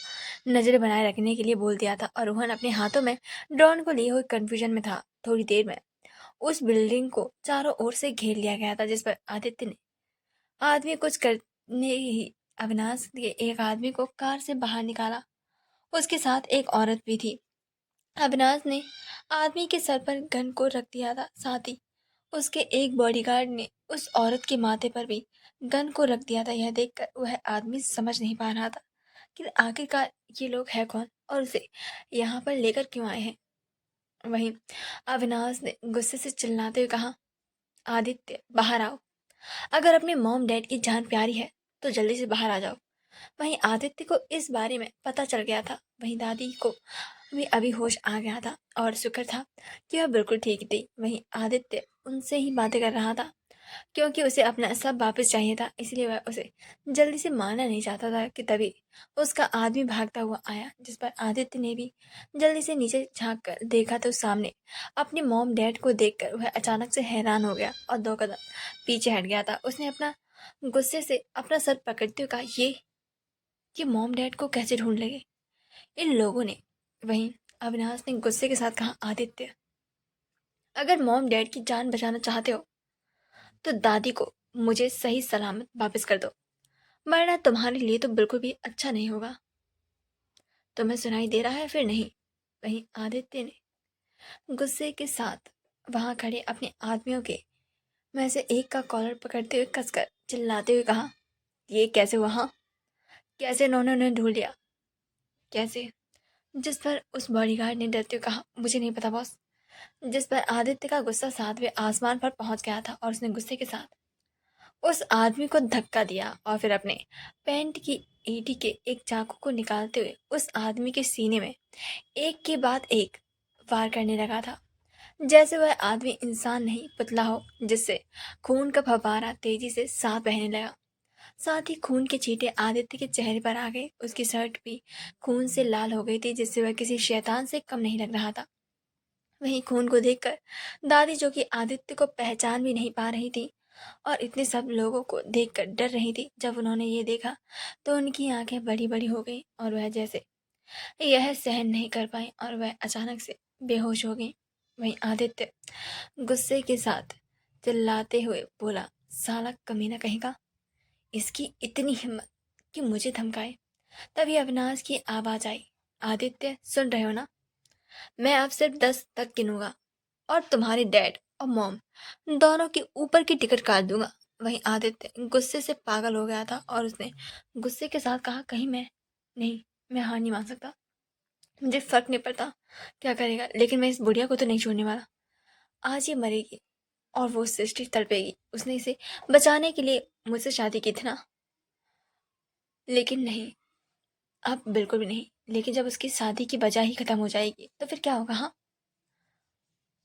नजर बनाए रखने के लिए बोल दिया था और रोहन अपने हाथों में ड्रोन को लिए हुए कंफ्यूजन में था। थोड़ी देर में उस बिल्डिंग को चारों ओर से घेर लिया गया था। जिस पर आदित्य ने आदमी कुछ करने ही अविनाश ने एक आदमी को कार से बाहर निकाला। उसके साथ एक औरत भी थी। अविनाश ने आदमी के सर पर गन को रख दिया था। साथ ही उसके एक बॉडीगार्ड ने उस औरत के माथे पर भी गन को रख दिया था। यह देखकर वह आदमी समझ नहीं पा रहा था कि आखिरकार ये लोग हैं कौन और उसे यहाँ पर लेकर क्यों आए हैं। वहीं अविनाश ने गुस्से से चिल्लाते हुए कहा, आदित्य, बाहर आओ। अगर अपने मॉम डैड की जान प्यारी है तो जल्दी से बाहर आ जाओ। वहीं आदित्य को इस बारे में पता चल गया था। वहीं दादी को भी अभी होश आ गया था और शुक्र था कि वह बिल्कुल ठीक थी। वहीं आदित्य उनसे ही बातें कर रहा था क्योंकि उसे अपना सब वापस चाहिए था। इसलिए वह उसे जल्दी से मारना नहीं चाहता था कि तभी उसका आदमी भागता हुआ आया। जिस पर आदित्य ने भी जल्दी से नीचे झांक कर देखा तो सामने अपने मॉम डैड को देखकर वह अचानक से हैरान हो गया और 2 कदम पीछे हट गया था। उसने अपना गुस्से से अपना सर पकड़ते हुए कहा, ये मॉम डैड को कैसे ढूंढ लगे इन लोगों ने? वहीं अविनाश ने गुस्से के साथ कहा, आदित्य, अगर मॉम डैड की जान बचाना चाहते हो तो दादी को मुझे सही सलामत वापस कर दो, वरना तुम्हारे लिए तो बिल्कुल भी अच्छा नहीं होगा। तुम्हें सुनाई दे रहा है फिर नहीं? वहीं आदित्य ने गुस्से के साथ वहां खड़े अपने आदमियों के में से एक का कॉलर पकड़ते हुए कसकर चिल्लाते हुए कहा, ये कैसे हुआ? हाँ, कैसे इन्होंने उन्हें ढूंढ लिया? कैसे? जिस पर उस बॉडीगार्ड ने डरते हुए कहा, मुझे नहीं पता बॉस। जिस पर आदित्य का गुस्सा 7वें आसमान पर पहुंच गया था और उसने गुस्से के साथ उस आदमी को धक्का दिया और फिर अपने पैंट की एड़ी के एक चाकू को निकालते हुए उस आदमी के सीने में एक के बाद एक वार करने लगा था। जैसे वह आदमी इंसान नहीं, पुतला हो जिससे खून का फव्वारा तेजी से साफ बहने लगा। साथ ही खून के छींटे आदित्य के चेहरे पर आ गए। उसकी शर्ट भी खून से लाल हो गई थी जिससे वह किसी शैतान से कम नहीं लग रहा था। वहीं खून को देखकर दादी, जो कि आदित्य को पहचान भी नहीं पा रही थी और इतने सब लोगों को देखकर डर रही थी, जब उन्होंने ये देखा तो उनकी आंखें बड़ी बड़ी हो गई और वह जैसे यह सहन नहीं कर पाई और वह अचानक से बेहोश हो गई। वहीं आदित्य गुस्से के साथ चिल्लाते हुए बोला, साला कमीना कहेगा, इसकी इतनी हिम्मत कि मुझे धमकाए। तभी अविनाश की आवाज आई, आदित्य सुन रहे हो ना, मैं अब सिर्फ 10 तक गिनूंगा और तुम्हारे डैड और मॉम दोनों के ऊपर की टिकट काट दूंगा। वहीं आदित्य गुस्से से पागल हो गया था और उसने गुस्से के साथ कहा, कहीं मैं नहीं, मैं हार नहीं मान सकता। मुझे फर्क नहीं पड़ता क्या करेगा, लेकिन मैं इस बुढ़िया को तो नहीं छोड़ने वाला। आज ये मरेगी और वो सृष्टि तड़पेगी। उसने इसे बचाने के लिए मुझसे शादी की थी ना, लेकिन नहीं, अब बिल्कुल भी नहीं। लेकिन जब उसकी शादी की वजह ही खत्म हो जाएगी तो फिर क्या होगा? हाँ,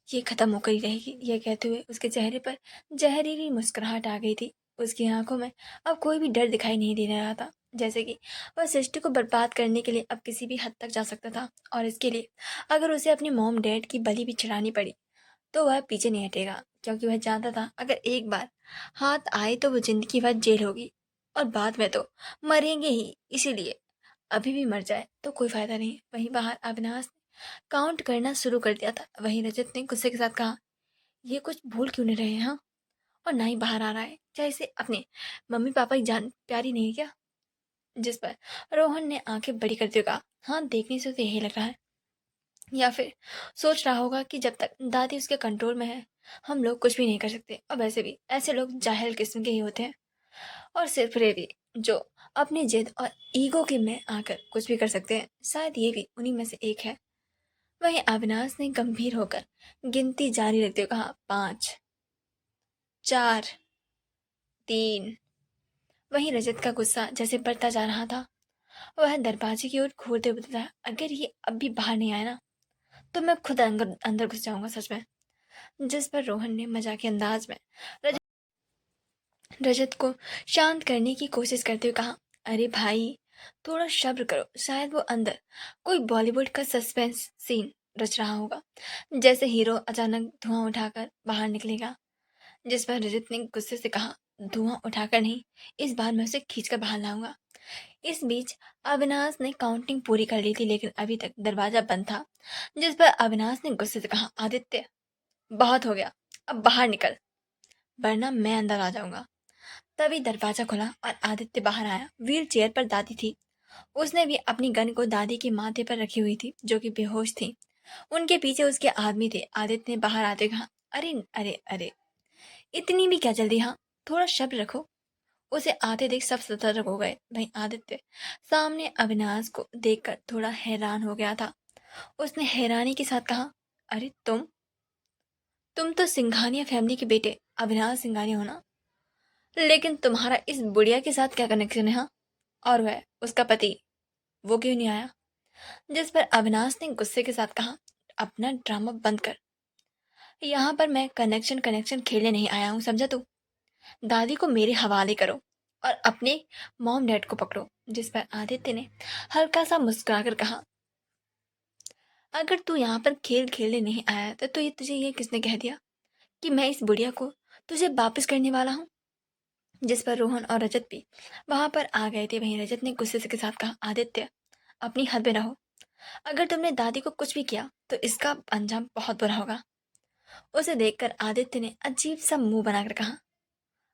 ये खत्म होकर ही रहेगी। यह कहते हुए उसके चेहरे पर जहरीली मुस्कुराहट आ गई थी। उसकी आंखों में अब कोई भी डर दिखाई नहीं दे रहा था, जैसे कि वह सृष्टि को बर्बाद करने के लिए अब किसी भी हद तक जा सकता था। और इसके लिए अगर उसे अपनी मॉम डैड की बलि भी चढ़ानी पड़ी तो वह पीछे नहीं हटेगा, क्योंकि वह जानता था अगर एक बार हाथ आए तो वो जिंदगी भर जेल होगी और बाद में तो मरेंगे ही। इसीलिए अभी भी मर जाए तो कोई फायदा नहीं। वहीं बाहर अविनाश ने काउंट करना शुरू कर दिया था। वहीं रजत ने गुस्से के साथ कहा, ये कुछ भूल क्यों नहीं रहे हैं? हाँ, और ना ही बाहर आ रहा है, क्या इसे अपने मम्मी पापा की जान प्यारी नहीं है क्या? जिस पर रोहन ने आंखें बड़ी करते हुए कहा, हाँ, देखने से तो यही लग रहा है। या फिर सोच रहा होगा कि जब तक दादी उसके कंट्रोल में है हम लोग कुछ भी नहीं कर सकते। और वैसे भी ऐसे लोग जाहिल किस्म के ही होते हैं और सिर्फ रे भी, जो अपनी जिद और ईगो के में आकर कुछ भी कर सकते हैं। शायद ये भी उन्हीं में से एक है। वहीं अविनाश ने गंभीर होकर गिनती जारी रखते हुए कहा, 5, 4, 3। वहीं रजत का गुस्सा जैसे बढ़ता जा रहा था, वह दरवाजे की ओर घूरते हुए बताया, अगर ये अब भी बाहर नहीं आया ना तो मैं खुद अंदर अंदर घुस जाऊंगा सच में। जिस पर रोहन ने मजाक अंदाज में रजत रजत को शांत करने की कोशिश करते हुए कहा, अरे भाई, थोड़ा सब्र करो, शायद वो अंदर कोई बॉलीवुड का सस्पेंस सीन रच रहा होगा, जैसे हीरो अचानक धुआं उठाकर बाहर निकलेगा। जिस पर रजत ने गुस्से से कहा, धुआं उठाकर नहीं, इस बार मैं उसे खींचकर बाहर लाऊंगा। इस बीच अविनाश ने काउंटिंग पूरी कर ली थी, लेकिन अभी तक दरवाजा बंद था। जिस पर अविनाश ने गुस्से से कहा, आदित्य, बहुत हो गया, अब बाहर निकल, वरना मैं अंदर आ जाऊंगा। तभी दरवाजा खुला और आदित्य बाहर आया। व्हील चेयर पर दादी थी। उसने भी अपनी गन को दादी के माथे पर रखी हुई थी, जो कि बेहोश थी। उनके पीछे उसके आदमी थे। आदित्य ने बाहर आते कहा, अरे अरे अरे, इतनी भी क्या जल्दी? हाँ, थोड़ा सब्र रखो। उसे आते देख सब सतर्क हो गए। वहीं आदित्य सामने अविनाश को देखकर थोड़ा हैरान हो गया था। उसने हैरानी के साथ कहा, अरे तुम तो सिंघानिया फैमिली के बेटे अविनाश सिंघानिया हो ना? लेकिन तुम्हारा इस बुढ़िया के साथ क्या कनेक्शन है? हाँ, और वह उसका पति, वो क्यों नहीं आया? जिस पर अविनाश ने गुस्से के साथ कहा, अपना ड्रामा बंद कर। यहाँ पर मैं कनेक्शन कनेक्शन खेलने नहीं आया हूँ, समझा तू? दादी को मेरे हवाले करो और अपने मॉम डैड को पकड़ो। जिस पर आदित्य ने हल्का सा मुस्कुराकर कहा, अगर तू यहाँ पर खेल खेलने नहीं आया तो ये तुझे ये किसने कह दिया कि मैं इस बुढ़िया को तुझे वापस करने वाला हूँ? जिस पर रोहन और रजत भी वहां पर आ गए थे। वहीं रजत ने गुस्से के साथ कहा, आदित्य, अपनी हद में रहो। अगर तुमने दादी को कुछ भी किया तो इसका अंजाम बहुत बुरा होगा। उसे देखकर आदित्य ने अजीब सा मुंह बनाकर कहा,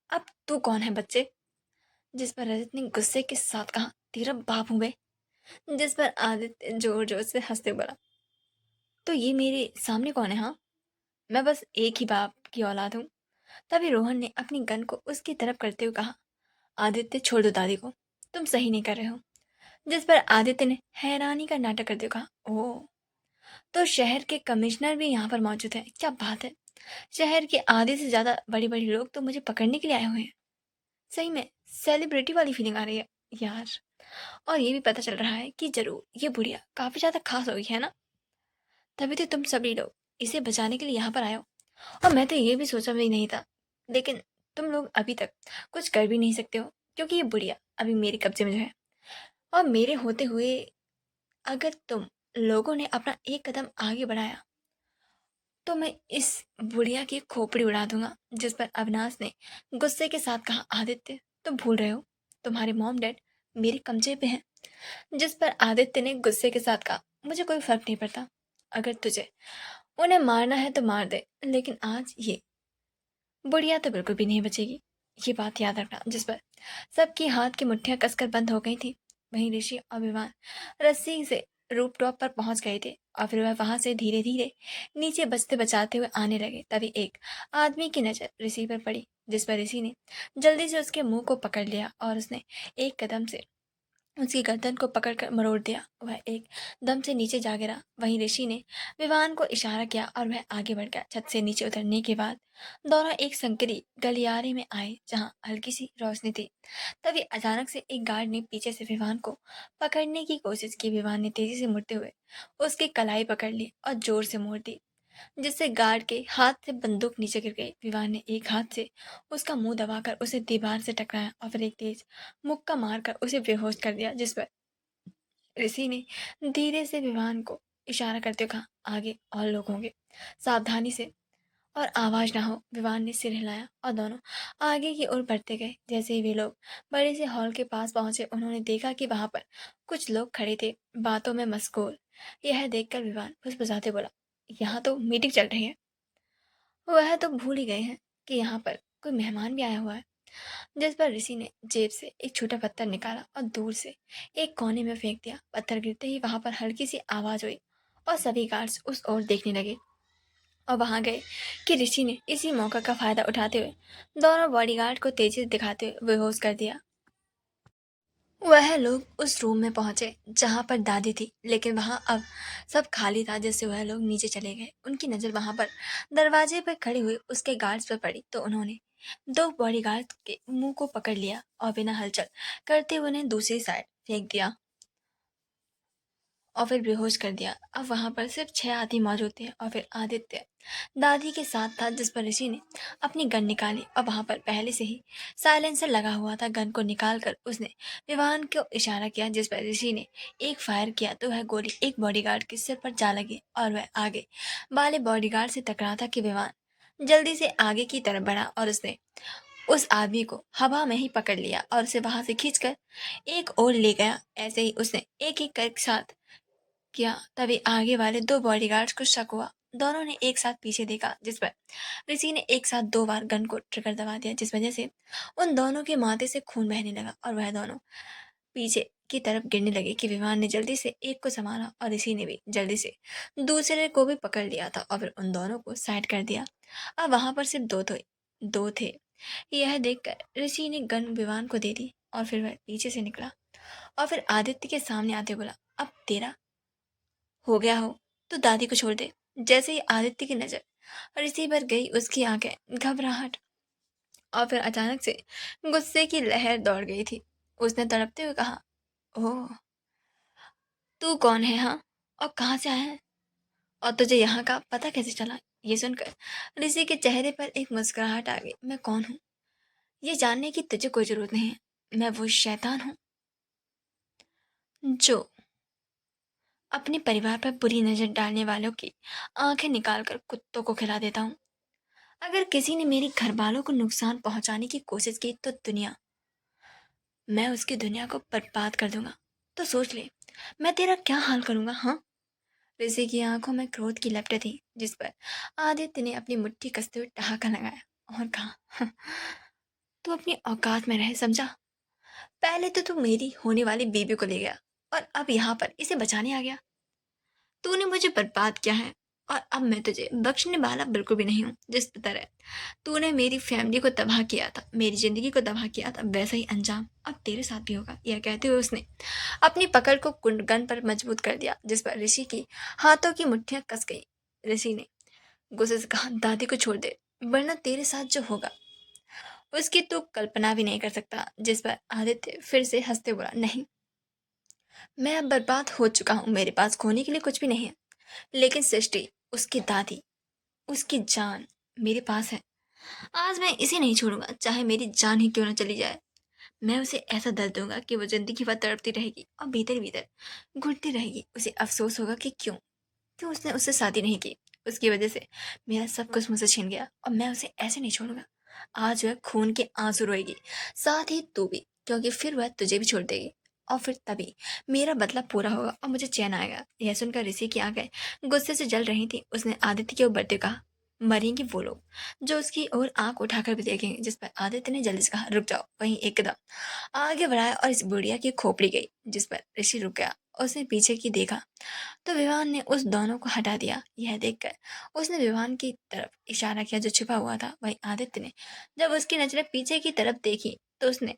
अब तू कौन है बच्चे? जिस पर रजत ने गुस्से के साथ कहा, तेरा बाप हूं बे। जिस पर आदित्य जोर जोर से हंसते बोला, तो ये मेरे सामने कौन है? हाँ, मैं बस एक ही बाप की औलाद हूँ। तभी रोहन ने अपनी गन को उसकी तरफ करते हुए कहा, आदित्य, छोड़ दो दादी को, तुम सही नहीं कर रहे हो। जिस पर आदित्य ने हैरानी का नाटक करते हुए कहा, ओह, तो शहर के कमिश्नर भी यहाँ पर मौजूद है, क्या बात है। शहर के आधे से ज्यादा बड़ी बड़ी लोग तो मुझे पकड़ने के लिए आए हुए हैं। सही में सेलिब्रिटी वाली फीलिंग आ रही है यार। और ये भी पता चल रहा है कि जरूर ये बुढ़िया काफी ज्यादा खास होगी, है ना? तभी तो तुम सभी लोग इसे बचाने के लिए यहाँ पर आए हो। और मैं तो ये भी सोचा भी नहीं था, लेकिन तुम लोग अभी तक कुछ कर भी नहीं सकते हो, क्योंकि ये बुढ़िया अभी मेरे कब्जे में जो है। और मेरे होते हुए अगर तुम लोगों ने अपना एक कदम आगे बढ़ाया तो मैं इस बुढ़िया की खोपड़ी उड़ा दूंगा। जिस पर अविनाश ने गुस्से के साथ कहा, आदित्य तुम भूल रहे हो, तुम्हारे मॉम डैड मेरे कमजे पे हैं। जिस पर आदित्य ने गुस्से के साथ कहा, मुझे कोई फर्क नहीं पड़ता, अगर तुझे उन्हें मारना है तो मार दे, लेकिन आज ये बुढ़िया तो बिल्कुल भी नहीं बचेगी, ये बात याद रखना। जिस पर सबकी हाथ की मुट्ठियां कसकर बंद हो गई थी। वहीं ऋषि और विमान रस्सी से रूप टॉप पर पहुंच गए थे और फिर वह वहां से धीरे धीरे नीचे बचते बचाते हुए आने लगे। तभी एक आदमी की नजर ऋषि पर पड़ी, जिस पर ऋषि ने जल्दी से उसके मुंह को पकड़ लिया और उसने एक कदम से उसकी गर्दन को पकड़कर मरोड़ दिया। वह एक दम से नीचे जा गिरा। वहीं ऋषि ने विवान को इशारा किया और वह आगे बढ़ गया। छत से नीचे उतरने के बाद दोनों एक संकरी गलियारे में आए जहां हल्की सी रोशनी थी। तभी अचानक से एक गार्ड ने पीछे से विवान को पकड़ने की कोशिश की। विवान ने तेजी से मुड़ते हुए उसकी कलाई पकड़ ली और जोर से मोड़ दी, जिससे गार्ड के हाथ से बंदूक नीचे गिर गई। विवान ने एक हाथ से उसका मुंह दबाकर उसे दीवार से टकराया और फिर एक तेज मुक्का मारकर उसे बेहोश कर दिया। जिस पर ऋषि ने धीरे से विवान को इशारा करते हुए कहा, आगे और लोग होंगे, सावधानी से और आवाज ना हो। विवान ने सिर हिलाया और दोनों आगे की ओर बढ़ते गए। जैसे ही वे लोग बड़े से हॉल के पास पहुंचे, उन्होंने देखा कि वहां पर कुछ लोग खड़े थे, बातों में मशगूल। यह देखकर विवान फुसफुसाते बोला, यहाँ तो मीटिंग चल रही है, वह तो भूल ही गए हैं कि यहाँ पर कोई मेहमान भी आया हुआ है। जिस पर ऋषि ने जेब से एक छोटा पत्थर निकाला और दूर से एक कोने में फेंक दिया। पत्थर गिरते ही वहां पर हल्की सी आवाज हुई और सभी गार्ड्स उस ओर देखने लगे और वहां गए कि ऋषि ने इसी मौका का फायदा उठाते हुए दोनों बॉडीगार्ड को तेजी से दिखाते हुए बेहोश कर दिया। वह लोग उस रूम में पहुंचे जहां पर दादी थी, लेकिन वहां अब सब खाली था। जैसे वह लोग नीचे चले गए, उनकी नजर वहां पर दरवाजे पर खड़े हुए उसके गार्ड्स पर पड़ी तो उन्होंने दो बॉडीगार्ड के मुंह को पकड़ लिया और बिना हलचल करते हुए उन्हें दूसरी साइड फेंक दिया और फिर बेहोश कर दिया। अब वहां पर सिर्फ 6 आदमी मौजूद थे और फिर आदित्य दादी के साथ था। जिस पर ऋषि ने अपनी गन निकाली और वहां पर पहले से ही साइलेंसर लगा हुआ था। गन को निकालकर उसने विवान को इशारा किया, जिस पर ऋषि ने एक फायर किया तो वह गोली एक बॉडीगार्ड के सिर पर जा लगी और वह आगे वाले बॉडीगार्ड से टकरा था कि विवान जल्दी से आगे की तरफ बढ़ा और उसने उस आदमी को हवा में ही पकड़ लिया और उसे वहां से खींचकर एक ओर ले गया। ऐसे ही उसने एक एक साथ किया। तभी आगे वाले दो बॉडीगार्ड्स को शक हुआ। दोनों ने एक साथ पीछे देखा, जिस पर ऋषि ने एक साथ 2 बार गन को ट्रिगर दबा दिया, जिस वजह से उन दोनों के माथे से खून बहने लगा और वह दोनों पीछे की तरफ गिरने लगे कि विमान ने जल्दी से एक को संभाला और ऋषि ने भी जल्दी से दूसरे को भी पकड़ लिया था और फिर उन दोनों को साइड कर दिया। अब वहां पर सिर्फ दो थे। यह देखकर ऋषि ने गन विमान को दे दी और फिर वह पीछे से निकला और फिर आदित्य के सामने आते बोला, अब तेरा हो गया हो तो दादी को छोड़ दे। जैसे ही आदित्य की नजर ऋषि पर गई, उसकी आंखें घबराहट और फिर अचानक से गुस्से की लहर दौड़ गई थी। उसने तड़पते हुए कहा, ओह, तू कौन है हाँ, और कहाँ से आया है, और तुझे यहाँ का पता कैसे चला। ये सुनकर ऋषि के चेहरे पर एक मुस्कुराहट आ गई। मैं कौन हूँ ये जानने की तुझे कोई जरूरत नहीं है। मैं वो शैतान हूँ जो अपने परिवार पर बुरी नजर डालने वालों की आंखें निकालकर कुत्तों को खिला देता हूँ। अगर किसी ने मेरी घर वालों को नुकसान पहुंचाने की कोशिश की तो मैं उसकी दुनिया को बर्बाद कर दूंगा। तो सोच ले मैं तेरा क्या हाल करूंगा हाँ। ऋषि की आंखों में क्रोध की लपटें थी, जिस पर आदित्य ने अपनी मुट्ठी कसते हुए ठहाका लगाया और कहा, तू अपनी औकात में रहे, समझा। पहले तो तू मेरी होने वाली बीबी को ले गया और अब यहाँ पर इसे बचाने आ गया। तूने मुझे बर्बाद किया है और अब मैं तुझे बख्शने वाला बिल्कुल भी नहीं हूँ। जिस तरह तूने मेरी फैमिली को तबाह किया था, मेरी जिंदगी को तबाह किया था, वैसा ही अंजाम अब तेरे साथ भी होगा। यह कहते हुए उसने अपनी पकड़ को गन पर मजबूत कर दिया, जिस पर ऋषि की हाथों की मुट्ठियां कस गई। ऋषि ने गुस्से से कहा, दादी को छोड़ दे, वरना तेरे साथ जो होगा उसकी तू कल्पना भी नहीं कर सकता। जिस पर आदित्य फिर से हंसते बोला, नहीं, मैं अब बर्बाद हो चुका हूँ, मेरे पास खोने के लिए कुछ भी नहीं है। लेकिन सृष्टि, उसकी दादी, उसकी जान मेरे पास है। आज मैं इसे नहीं छोड़ूंगा, चाहे मेरी जान ही क्यों न चली जाए। मैं उसे ऐसा दर्द दूंगा कि वो जिंदगी भर तड़पती रहेगी और भीतर भीतर घुटती रहेगी। उसे अफसोस होगा कि क्यों क्यों उसने उससे शादी नहीं की। उसकी वजह से मेरा सब कुछ मुझसे छिन गया और मैं उसे ऐसे नहीं छोड़ूंगा। आज वह खून के आंसू रोएगी, साथ ही तू भी, क्योंकि फिर वह तुझे भी छोड़ देगी और फिर तभी मेरा बदला पूरा होगा और मुझे चैन आएगा। यह सुनकर ऋषि की आंखें गुस्से से जल रही थी। उसने आदित्य के ऊपर बढ़ते कहा, मरेंगे वो लोग जो उसकी ओर आंख उठाकर भी देखेंगे। जिस पर आदित्य ने जल्दी से कहा, रुक जाओ। वहीं एकदम आगे बढ़ाया और इस बुढ़िया की खोपड़ी गई, जिस पर ऋषि रुक गया। उसने पीछे की देखा तो विवान ने उस दोनों को हटा दिया। यह देखकर उसने विवान की तरफ इशारा किया जो छिपा हुआ था। वहीं आदित्य ने जब उसकी नजरें पीछे की तरफ देखी तो उसने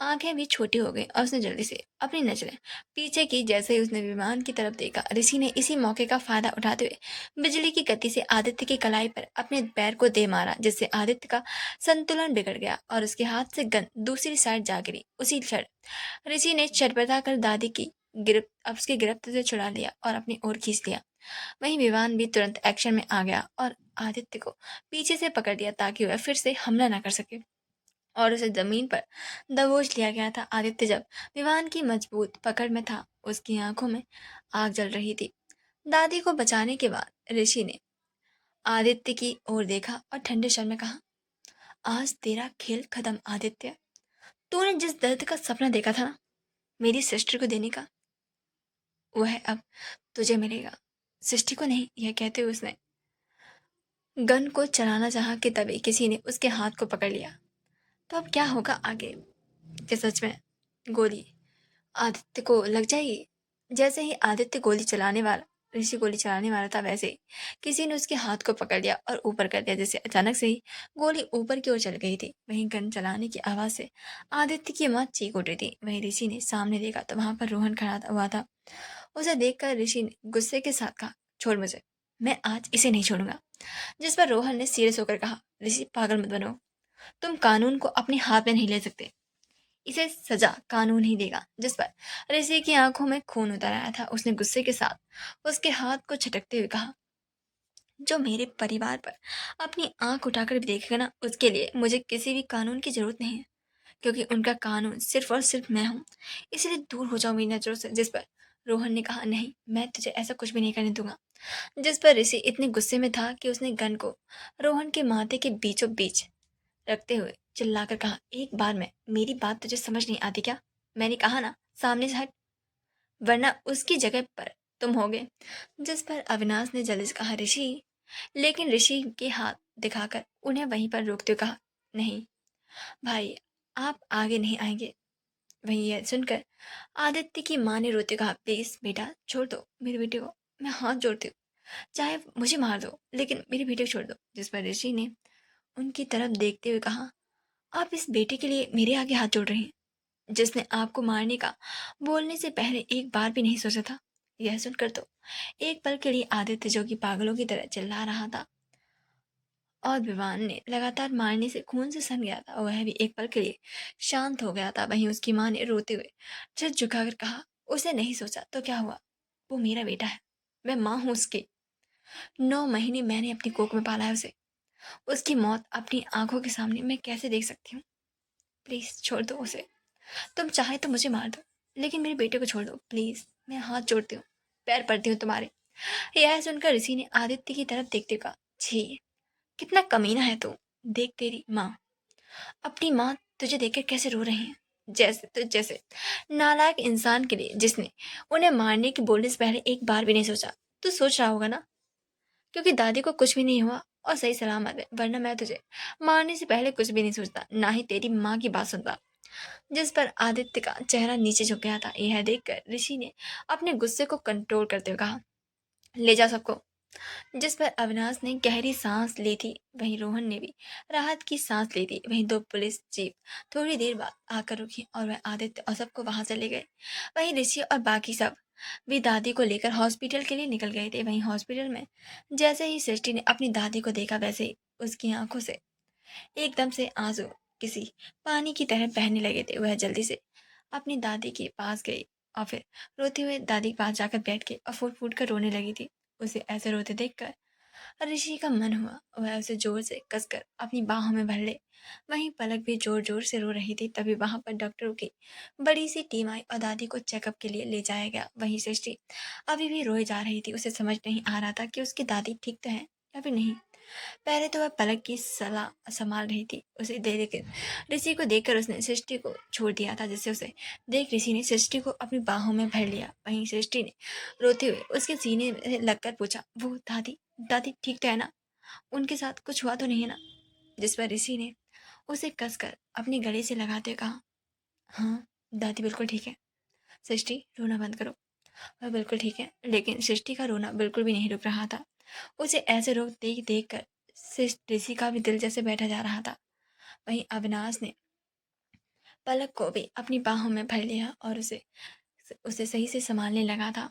आंखें भी छोटी हो गई और उसने जल्दी से अपनी नजरें पीछे की। जैसे ही उसने विमान की तरफ देखा, ऋषि ने इसी मौके का फायदा उठाते हुए बिजली की गति से आदित्य की कलाई पर अपने पैर को दे मारा, जिससे आदित्य का संतुलन बिगड़ गया और उसके हाथ से गन दूसरी साइड जा गिरी। उसी क्षण ऋषि ने चटपटा कर दादी की गिरफ्त उसकी गिरफ्त से छुड़ा लिया और अपनी ओर खींच लिया। वहीं विवान भी तुरंत एक्शन में आ गया और आदित्य को पीछे से पकड़ लिया ताकि वह फिर से हमला न कर सके और उसे जमीन पर दबोच लिया गया था। आदित्य जब विवान की मजबूत पकड़ में था, उसकी आंखों में आग जल रही थी। दादी को बचाने के बाद ऋषि ने आदित्य की ओर देखा और ठंडे स्वर में कहा, आज तेरा खेल खत्म आदित्य। तूने जिस दर्द का सपना देखा था ना मेरी सिस्टर को देने का, वह अब तुझे मिलेगा। सृष्टि को नहीं। यह कहते हुए उसने गन को चलाना चाहा कि तभी किसी ने उसके हाथ को पकड़ लिया। तो अब क्या होगा आगे? क्या सच में गोली आदित्य को लग जाएगी? जैसे ही आदित्य गोली चलाने वाला ऋषि गोली चलाने वाला था, वैसे ही किसी ने उसके हाथ को पकड़ लिया और ऊपर कर दिया। जैसे अचानक से ही गोली ऊपर की ओर चल गई थी। वहीं गन चलाने की आवाज से आदित्य की मां चीख उठी थी। वहीं ऋषि ने सामने देखा तो वहां पर रोहन खड़ा हुआ था। उसे देखकर ऋषि ने गुस्से के साथ कहा, छोड़ मुझे, मैं आज इसे नहीं छोड़ूंगा। जिस पर रोहन ने सीरियस होकर कहा, ऋषि पागल मत बनो, तुम कानून को अपने हाथ में नहीं ले सकते। इसे सजा कानून ही देगा। जिस पर ऋषि की आंखों में खून उतर आया था। उसने गुस्से के साथ उसके हाथ को झटकते हुए कहा, जो मेरे परिवार पर अपनी आंख उठाकर भी देखेगा ना, उसके लिए मुझे किसी भी कानून की जरूरत नहीं है, क्योंकि उनका कानून सिर्फ और सिर्फ मैं हूँ। इसलिए दूर हो जाओ मेरी नजरों से। जिस पर रोहन ने कहा, नहीं, मैं तुझे ऐसा कुछ भी नहीं करने दूंगा। जिस पर ऋषि इतने गुस्से में था कि उसने गन को रोहन के माथे के बीचों बीच रखते हुए चिल्लाकर कहा, एक बार में मेरी बात तुझे समझ नहीं आती क्या? मैंने कहा ना, सामने से हट, वरना उसकी जगह पर तुम होगे। जिस पर अविनाश ने जल्दी से कहा, ऋषि। लेकिन ऋषि के हाथ दिखाकर उन्हें वहीं पर रोकते हुए कहा, नहीं भाई, आप आगे नहीं आएंगे। वहीं यह सुनकर आदित्य की माँ ने रोते कहा, प्लीज बेटा छोड़ दो मेरे बेटे को, मैं हाथ जोड़ती हूँ, चाहे मुझे मार दो लेकिन मेरे बेटे को छोड़ दो। जिस पर ऋषि ने उनकी तरफ देखते हुए कहा, आप इस बेटे के लिए मेरे आगे हाथ जोड़ रहे हैं, जिसने आपको मारने का बोलने से पहले एक बार भी नहीं सोचा था। यह सुनकर तो एक पल के लिए आदित्य, जो कि पागलों की तरह चिल्ला रहा था और विवान ने लगातार मारने से खून से सन गया था, वह भी एक पल के लिए शांत हो गया था। वहीं उसकी माँ ने रोते हुए सिर झुकाकर कहा, उसे नहीं सोचा तो क्या हुआ, वो मेरा बेटा है, मैं माँ हूँ उसकी। 9 महीने मैंने अपनी कोख में पाला है उसे। उसकी मौत अपनी आंखों के सामने मैं कैसे देख सकती हूँ? प्लीज छोड़ दो उसे। तुम चाहे तो मुझे मार दो, लेकिन मेरे बेटे को छोड़ दो प्लीज। मैं हाथ जोड़ती हूँ, पैर पड़ती हूँ तुम्हारे। यह सुनकर ऋषि ने आदित्य की तरफ देखते हुए कहा, छी, कितना कमीना है तू। देख तेरी माँ, अपनी माँ तुझे देखकर कैसे रो रही है। जैसे नालायक इंसान के लिए जिसने उन्हें मारने की बोलने से पहले एक बार भी नहीं सोचा। तू सोच रहा होगा ना, क्योंकि दादी को कुछ भी नहीं हुआ और सही सलामत है, वरना मैं तुझे मारने से पहले कुछ भी नहीं सोचता, ना ही तेरी माँ की बात सुनता। जिस पर आदित्य का चेहरा नीचे झुक गया था। यह देखकर ऋषि ने अपने गुस्से को कंट्रोल करते हुए कहा, ले जा सबको। जिस पर अविनाश ने गहरी सांस ली थी, वहीं रोहन ने भी राहत की सांस ली थी। वहीं 2 पुलिस जीप थोड़ी देर बाद आकर रुकी और वह आदित्य और सबको वहां से ले गए। वहीं ऋषि और बाकी सब भी दादी को लेकर हॉस्पिटल के लिए निकल गए थे। वहीं हॉस्पिटल में जैसे ही सृष्टि ने अपनी दादी को देखा, वैसे ही उसकी आंखों से एकदम से आंसू किसी पानी की तरह बहने लगे थे। वह जल्दी से अपनी दादी के पास गई और फिर रोते हुए दादी के पास जाकर बैठ के और फूट फूट कर रोने लगी थी। उसे ऐसे रोते देखकर ऋषि का मन हुआ वह उसे जोर से कसकर अपनी बाहों में भर ले। वहीं पलक भी जोर जोर से रो रही थी। तभी वहां पर डॉक्टरों की बड़ी सी टीम आई और दादी को चेकअप के लिए ले जाया गया। वहीं सृष्टि अभी भी रोए जा रही थी। उसे समझ नहीं आ रहा था कि उसकी दादी ठीक तो है या फिर नहीं। पहले तो वह पलक की सलाह संभाल रही थी उसे दे लेकिन ऋषि को देखकर उसने सृष्टि को छोड़ दिया था। जिससे उसे देख ऋषि ने सृष्टि को अपनी बाहों में भर लिया। वहीं सृष्टि ने रोते हुए उसके सीने में लगकर पूछा, वो दादी दादी ठीक तो है ना? उनके साथ कुछ हुआ तो नहीं है ना? जिस पर ऋषि ने उसे कसकर अपने गले से लगाते हुए कहा, हाँ दादी बिल्कुल ठीक है। सृष्टि रोना बंद करो। वह बिल्कुल ठीक है। लेकिन सृष्टि का रोना बिल्कुल भी नहीं रुक रहा था। उसे ऐसे रोग देख देख कर ऋषि का भी दिल जैसे बैठा जा रहा था। वहीं अविनाश ने पलक को भी अपनी बाहों में भर लिया और उसे उसे सही से संभालने लगा था।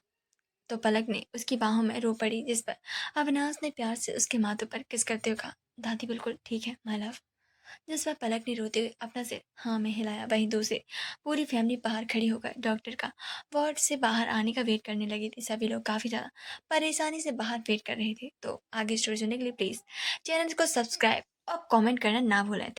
तो पलक ने उसकी बाहों में रो पड़ी। जिस पर अविनाश ने प्यार से उसके माथों पर किस करते हुए कहा, दादी बिल्कुल ठीक है माय लव। जिस पर पलक ने रोते हुए अपना सिर हाँ में हिलाया। वहीं दूसरे पूरी फैमिली बाहर खड़ी होकर डॉक्टर का वार्ड से बाहर आने का वेट करने लगी थी। सभी लोग काफ़ी ज़्यादा परेशानी से बाहर वेट कर रहे थे। तो आगे स्टोरी सुनने के लिए प्लीज़ चैनल को सब्सक्राइब और कमेंट करना ना भूलें।